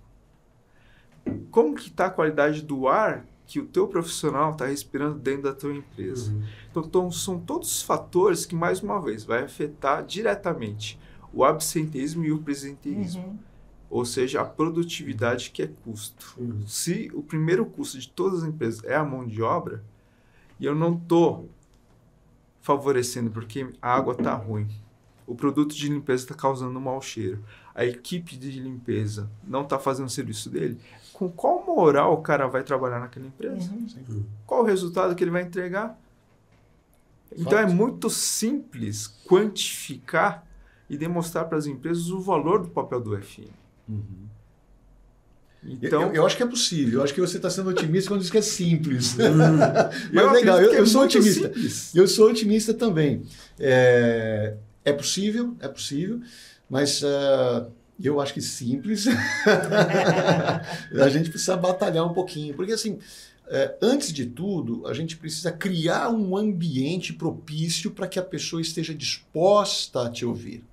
Como que está a qualidade do ar que o teu profissional está respirando dentro da tua empresa. Então, são todos os fatores que, mais uma vez, vai afetar diretamente o absenteísmo e o presenteísmo. Ou seja, a produtividade, que é custo. Se o primeiro custo de todas as empresas é a mão de obra, e eu não estou favorecendo porque a água está ruim, o produto de limpeza está causando um mau cheiro, a equipe de limpeza não está fazendo o serviço dele, com qual moral o cara vai trabalhar naquela empresa? Qual o resultado que ele vai entregar? Então, é muito simples quantificar e demonstrar para as empresas o valor do papel do FM. Então, eu acho que é possível. Eu acho que você está sendo otimista quando diz que é simples. Mas legal, eu sou otimista. Simples. Eu sou otimista também. É possível, mas eu acho que simples. A gente precisa batalhar um pouquinho. Porque, assim, antes de tudo, a gente precisa criar um ambiente propício para que a pessoa esteja disposta a te ouvir.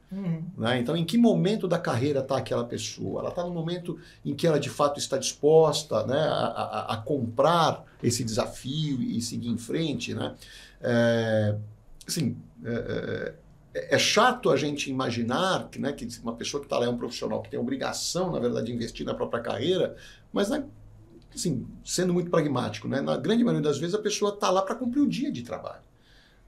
Né? Então, em que momento da carreira está aquela pessoa? Ela está no momento em que ela, de fato, está disposta, né, a comprar esse desafio e seguir em frente, né? É chato a gente imaginar que, né, que uma pessoa que está lá é um profissional que tem a obrigação, na verdade, de investir na própria carreira, mas, né, assim, sendo muito pragmático, né, na grande maioria das vezes a pessoa está lá para cumprir o dia de trabalho.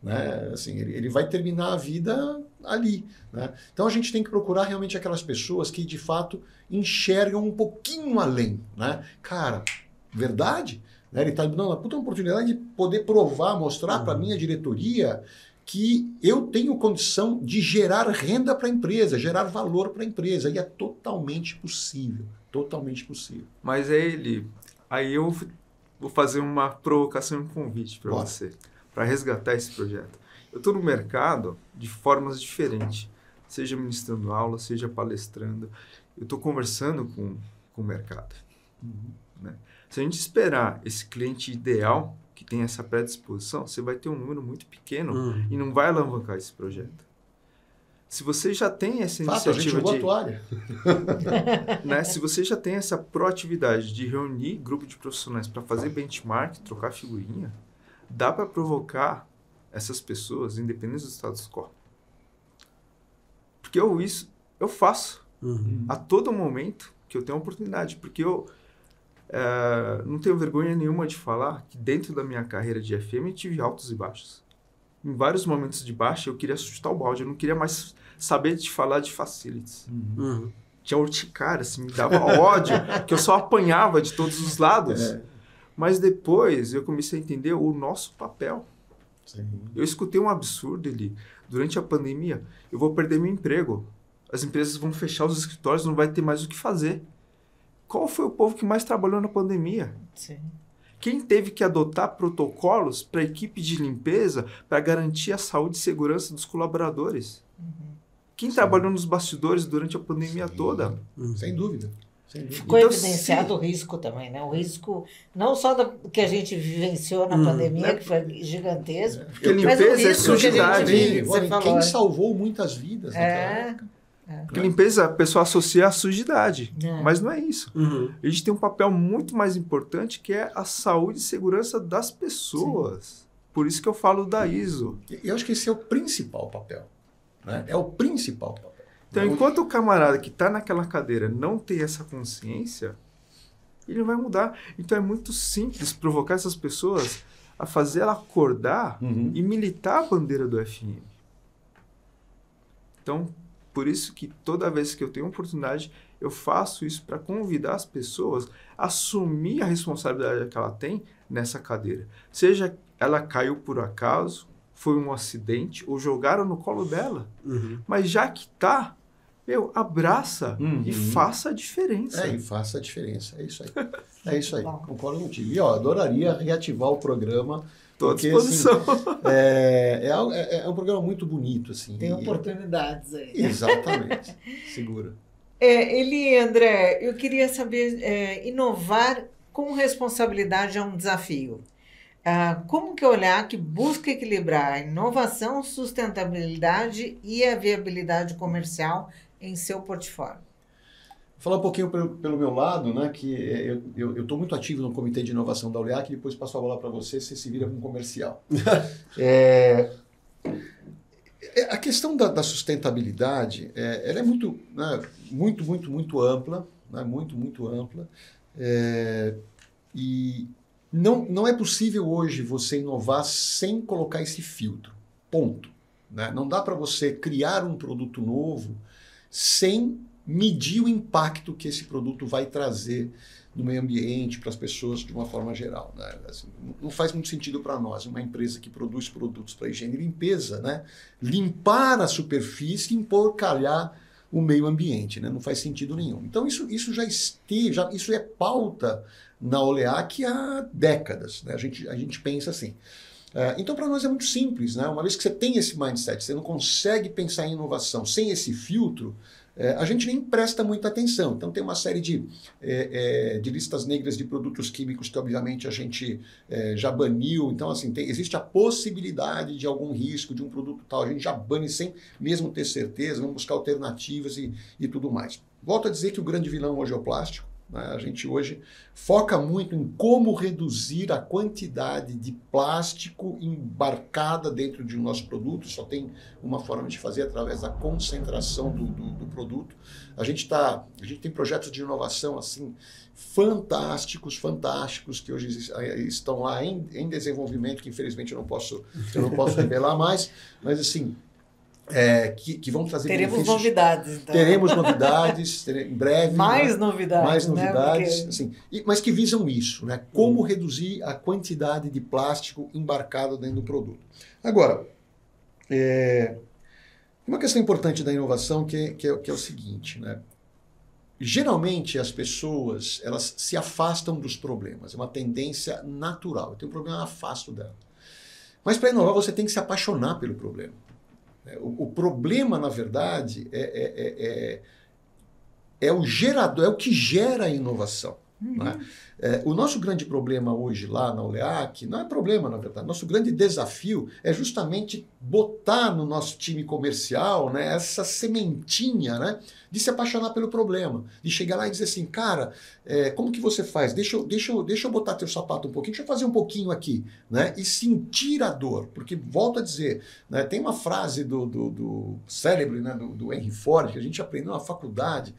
Né? Assim, ele vai terminar a vida ali. Né? Então a gente tem que procurar realmente aquelas pessoas que de fato enxergam um pouquinho além. Né? Cara, verdade? Né? Ele está dando uma puta oportunidade de poder provar, mostrar para a minha diretoria que eu tenho condição de gerar renda para a empresa, gerar valor para a empresa. E é totalmente possível. Totalmente possível. Mas aí eu vou fazer uma provocação e um convite para você, para resgatar esse projeto. Eu estou no mercado de formas diferentes, seja ministrando aula, seja palestrando. Eu estou conversando com o mercado. Né? Se a gente esperar esse cliente ideal, que tem essa predisposição, você vai ter um número muito pequeno e não vai alavancar esse projeto. Se você já tem essa iniciativa né? Se você já tem essa proatividade de reunir grupo de profissionais para fazer benchmark, trocar figurinha, dá para provocar essas pessoas, independente do status quo. Porque eu faço a todo momento que eu tenho oportunidade. Porque eu não tenho vergonha nenhuma de falar que dentro da minha carreira de FM eu tive altos e baixos. Em vários momentos de baixa eu queria chutar o balde, eu não queria mais saber de falar de facilities. Tinha urticária, assim, me dava ódio, que eu só apanhava de todos os lados. Mas depois eu comecei a entender o nosso papel. Eu escutei um absurdo ali. Durante a pandemia, eu vou perder meu emprego. As empresas vão fechar os escritórios, não vai ter mais o que fazer. Qual foi o povo que mais trabalhou na pandemia? Sim. Quem teve que adotar protocolos para a equipe de limpeza para garantir a saúde e segurança dos colaboradores? Quem trabalhou nos bastidores durante a pandemia toda? Sem dúvida. Ficou Então, evidenciado o risco também, né? O risco não só que a gente vivenciou na pandemia, que foi gigantesco, Porque mas o limpeza é risco que a sujidade. gente vive, você Olha, falou, quem né? salvou muitas vidas naquela É. época? Porque limpeza, a pessoa associa a sujidade, É. mas não é isso. Uhum. A gente tem um papel muito mais importante, que é a saúde e segurança das pessoas. Por isso que eu falo da ISO. Eu acho que esse é o principal papel. Né? É o principal papel. Então, enquanto o camarada que está naquela cadeira não tem essa consciência, ele não vai mudar. Então, é muito simples provocar essas pessoas a fazer ela acordar e militar a bandeira do FM. Então, por isso que toda vez que eu tenho oportunidade, eu faço isso para convidar as pessoas a assumir a responsabilidade que ela tem nessa cadeira. Seja ela caiu por acaso, foi um acidente, ou jogaram no colo dela. Mas já que tá, abraça e faça a diferença. E faça a diferença. É isso aí. É isso aí. Concordo contigo. E adoraria reativar o programa. Estou à porque, disposição. Assim, é um programa muito bonito. Assim, Tem oportunidades aí. Exatamente. Segura. Eli, André, eu queria saber, inovar com responsabilidade é um desafio. Como que olhar que busca equilibrar a inovação, sustentabilidade e a viabilidade comercial em seu portfólio? Vou falar um pouquinho pelo meu lado, né, que eu estou muito ativo no Comitê de Inovação da Oleac, depois passo a bola para você se vira com comercial. A questão da sustentabilidade, ela é muito, né, muito ampla, né, muito ampla, e não é possível hoje você inovar sem colocar esse filtro, ponto. Né? Não dá para você criar um produto novo sem medir o impacto que esse produto vai trazer no meio ambiente, para as pessoas de uma forma geral. Né? Assim, não faz muito sentido para nós, uma empresa que produz produtos para higiene e limpeza, né? Limpar a superfície e emporcalhar o meio ambiente. Né? Não faz sentido nenhum. Então isso isso é pauta na Oleac há décadas. Né? A gente pensa assim. Então, para nós é muito simples. Né? Uma vez que você tem esse mindset, você não consegue pensar em inovação sem esse filtro, a gente nem presta muita atenção. Então, tem uma série de listas negras de produtos químicos que, obviamente, a gente já baniu. Então, assim, existe a possibilidade de algum risco de um produto tal. A gente já bane sem mesmo ter certeza, vamos buscar alternativas e tudo mais. Volto a dizer que o grande vilão hoje é o plástico. Né? A gente hoje foca muito em como reduzir a quantidade de plástico embarcada dentro de um nosso produto. Só tem uma forma de fazer através da concentração do produto. A gente tem projetos de inovação assim fantásticos que hoje estão lá em desenvolvimento, que infelizmente eu não posso revelar mais, mas assim que vão trazer Teremos novidades, então. Teremos novidades, em breve. Mais novidades. Né? Porque... assim, mas que visam isso, né? Como reduzir a quantidade de plástico embarcado dentro do produto. Agora, uma questão importante da inovação que é o seguinte, né? Geralmente as pessoas elas se afastam dos problemas, é uma tendência natural. Eu tenho um problema, eu afasto dela. Mas para inovar você tem que se apaixonar pelo problema. O problema, na verdade, é o gerador, é o que gera a inovação. Né? O nosso grande problema hoje lá na Oleac, não é problema, na verdade, nosso grande desafio é justamente botar no nosso time comercial, né, essa sementinha, né, de se apaixonar pelo problema, de chegar lá e dizer assim, cara, como que você faz? Deixa eu botar teu sapato um pouquinho, deixa eu fazer um pouquinho aqui, né, e sentir a dor, porque, volto a dizer, né, tem uma frase do célebre, né, do Henry Ford, que a gente aprendeu na faculdade,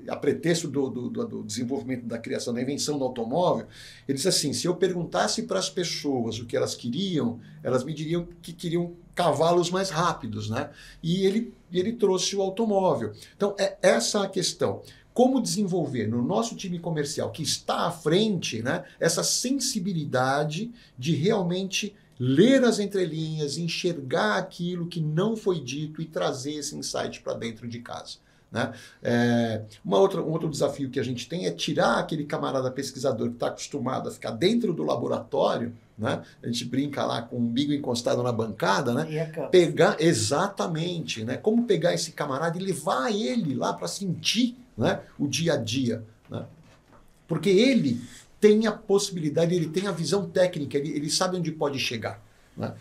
a pretexto do desenvolvimento da criação, da invenção do automóvel, ele diz assim, se eu perguntasse para as pessoas o que elas queriam, elas me diriam que queriam cavalos mais rápidos, né? E ele trouxe o automóvel. Então, é essa a questão. Como desenvolver no nosso time comercial, que está à frente, né, essa sensibilidade de realmente ler as entrelinhas, enxergar aquilo que não foi dito e trazer esse insight para dentro de casa. né? Um outro desafio que a gente tem é tirar aquele camarada pesquisador que está acostumado a ficar dentro do laboratório, né? A gente brinca lá com o umbigo encostado na bancada, né? Pegar, exatamente, né? Como pegar esse camarada e levar ele lá para sentir, né, o dia a dia, né? Porque ele tem a possibilidade, ele tem a visão técnica, ele sabe onde pode chegar, né?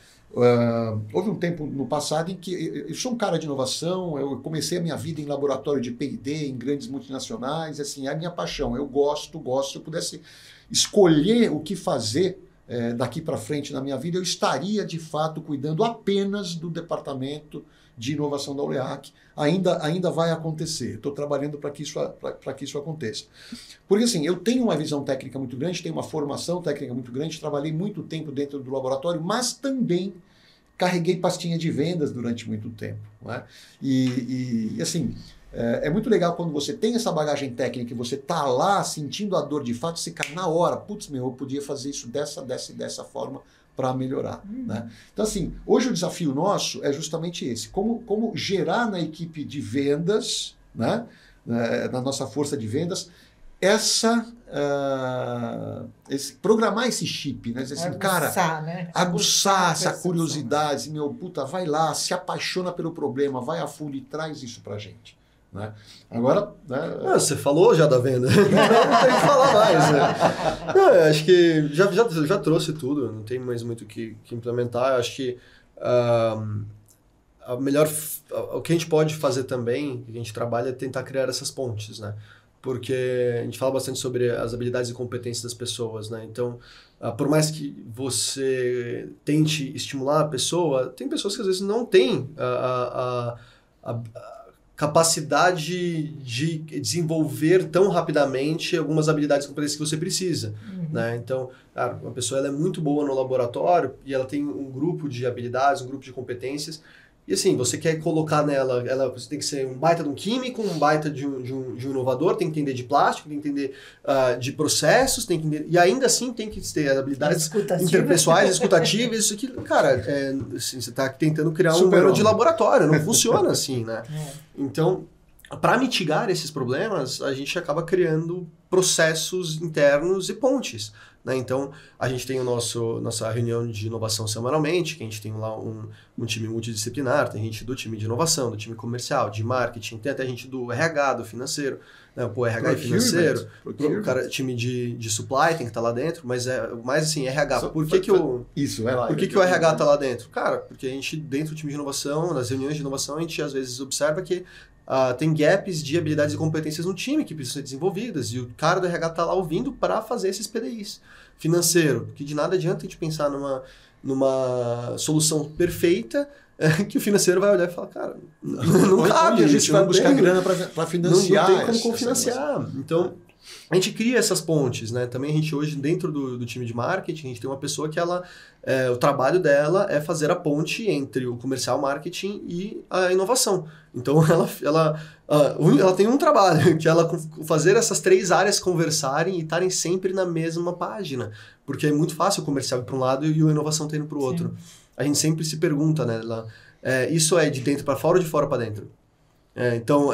Houve um tempo no passado em que eu sou um cara de inovação, eu comecei a minha vida em laboratório de P&D, em grandes multinacionais, assim, é a minha paixão, eu gosto, se eu pudesse escolher o que fazer daqui para frente na minha vida, eu estaria de fato cuidando apenas do departamento de inovação da OLEAC. Ainda vai acontecer, estou trabalhando para que isso aconteça. Porque assim, eu tenho uma visão técnica muito grande, tenho uma formação técnica muito grande, trabalhei muito tempo dentro do laboratório, mas também carreguei pastinha de vendas durante muito tempo, né? E assim, é muito legal quando você tem essa bagagem técnica e você está lá sentindo a dor de fato, você cai na hora, putz, eu podia fazer isso dessa forma para melhorar, né? Então assim, hoje o desafio nosso é justamente esse, como gerar na equipe de vendas, né, na nossa força de vendas, programar esse chip, né? Assim, aguçar, né? Aguçar essa curiosidade, vai lá, se apaixona pelo problema, vai a fundo e traz isso pra gente, né? Agora, né, você falou já da venda, não tem que falar mais, né? Não, eu acho que já trouxe tudo, não tem mais muito o que implementar. Eu acho que o que a gente pode fazer também, que a gente trabalha, é tentar criar essas pontes, né? Porque a gente fala bastante sobre as habilidades e competências das pessoas, né? Então, por mais que você tente estimular a pessoa, tem pessoas que às vezes não têm a capacidade de desenvolver tão rapidamente algumas habilidades e competências que você precisa, né? Então, uma pessoa ela é muito boa no laboratório e ela tem um grupo de habilidades, um grupo de competências. E assim, você quer colocar nela, você tem que ser um baita de um químico, um baita de um inovador, tem que entender de plástico, tem que entender de processos, tem que entender, e ainda assim tem que ter habilidades interpessoais, escutativas, isso aqui, cara, assim, você está tentando criar um modelo de laboratório, não funciona assim, né? Então, para mitigar esses problemas, a gente acaba criando processos internos e pontes, né? Então, a gente tem nossa reunião de inovação semanalmente, que a gente tem lá um time multidisciplinar, tem gente do time de inovação, do time comercial, de marketing, tem até gente do RH, do financeiro, né? Pô, RH e financeiro, o cara, time de supply tem que estar lá dentro, mas mais assim, RH, por que o RH está lá dentro? Cara, porque a gente, dentro do time de inovação, nas reuniões de inovação, a gente às vezes observa que tem gaps de habilidades e competências no time que precisam ser desenvolvidas, e o cara do RH está lá ouvindo para fazer esses PDIs. Financeiro, que de nada adianta a gente pensar numa solução perfeita que o financeiro vai olhar e falar, cara, não cabe, a gente vai buscar grana para financiar. Não tem como cofinanciar. Então, a gente cria essas pontes, né? Também a gente hoje, dentro do time de marketing, a gente tem uma pessoa que o trabalho dela é fazer a ponte entre o comercial, marketing e a inovação. Então, ela tem um trabalho, que ela fazer essas três áreas conversarem e estarem sempre na mesma página. Porque é muito fácil o comercial ir para um lado e a inovação tá indo para o outro. A gente sempre se pergunta, né? Isso é de dentro para fora ou de fora para dentro? Então,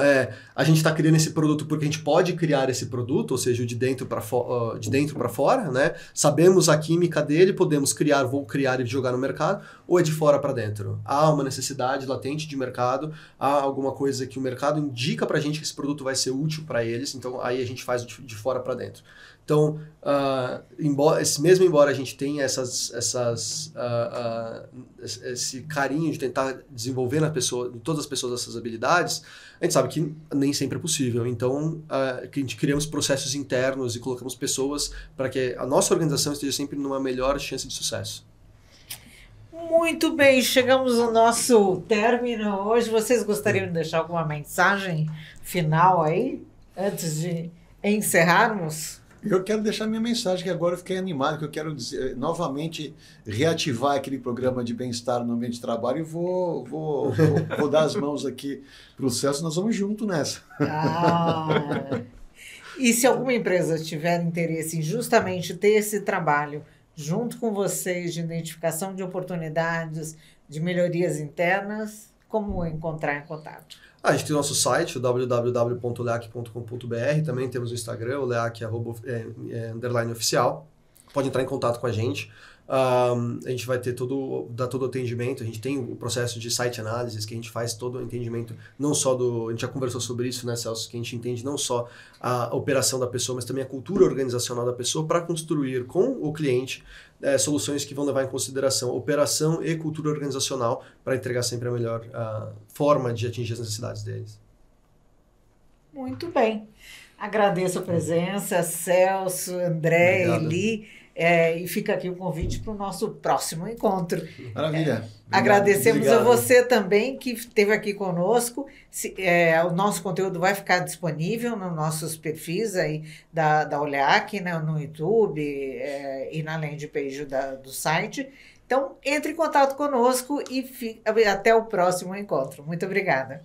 a gente está criando esse produto porque a gente pode criar esse produto, ou seja, de dentro para fora, né? Sabemos a química dele, podemos vou criar e jogar no mercado, ou é de fora para dentro? Há uma necessidade latente de mercado, há alguma coisa que o mercado indica para a gente que esse produto vai ser útil para eles, então aí a gente faz de fora para dentro. Então, embora a gente tenha esse carinho de tentar desenvolver em todas as pessoas essas habilidades, a gente sabe que nem sempre é possível. Então, que a gente criamos processos internos e colocamos pessoas para que a nossa organização esteja sempre numa melhor chance de sucesso. Muito bem, chegamos ao nosso término hoje. Vocês gostariam de deixar alguma mensagem final aí, antes de encerrarmos? Eu quero deixar minha mensagem, que agora eu fiquei animado, que eu quero novamente reativar aquele programa de bem-estar no ambiente de trabalho e vou dar as mãos aqui para o Celso, nós vamos junto nessa. E se alguma empresa tiver interesse em justamente ter esse trabalho junto com vocês de identificação de oportunidades, de melhorias internas, como encontrar em contato? A gente tem o nosso site, o www.oleac.com.br, também temos o Instagram, oleac_oficial. Pode entrar em contato com a gente. A gente vai dar todo o atendimento. A gente tem o processo de site analysis, que a gente faz todo o entendimento, não só a gente já conversou sobre isso, né, Celso? Que a gente entende não só a operação da pessoa, mas também a cultura organizacional da pessoa para construir com o cliente soluções que vão levar em consideração operação e cultura organizacional para entregar sempre a melhor forma de atingir as necessidades deles. Muito bem. Agradeço a presença, Celso, André, Obrigado. Eli. E fica aqui o convite para o nosso próximo encontro. Maravilha. Agradecemos Obrigado. a você também que esteve aqui conosco. O nosso conteúdo vai ficar disponível nos nossos perfis aí da Oleac, né, no YouTube e na landing page do site. Então, entre em contato conosco e até o próximo encontro. Muito obrigada.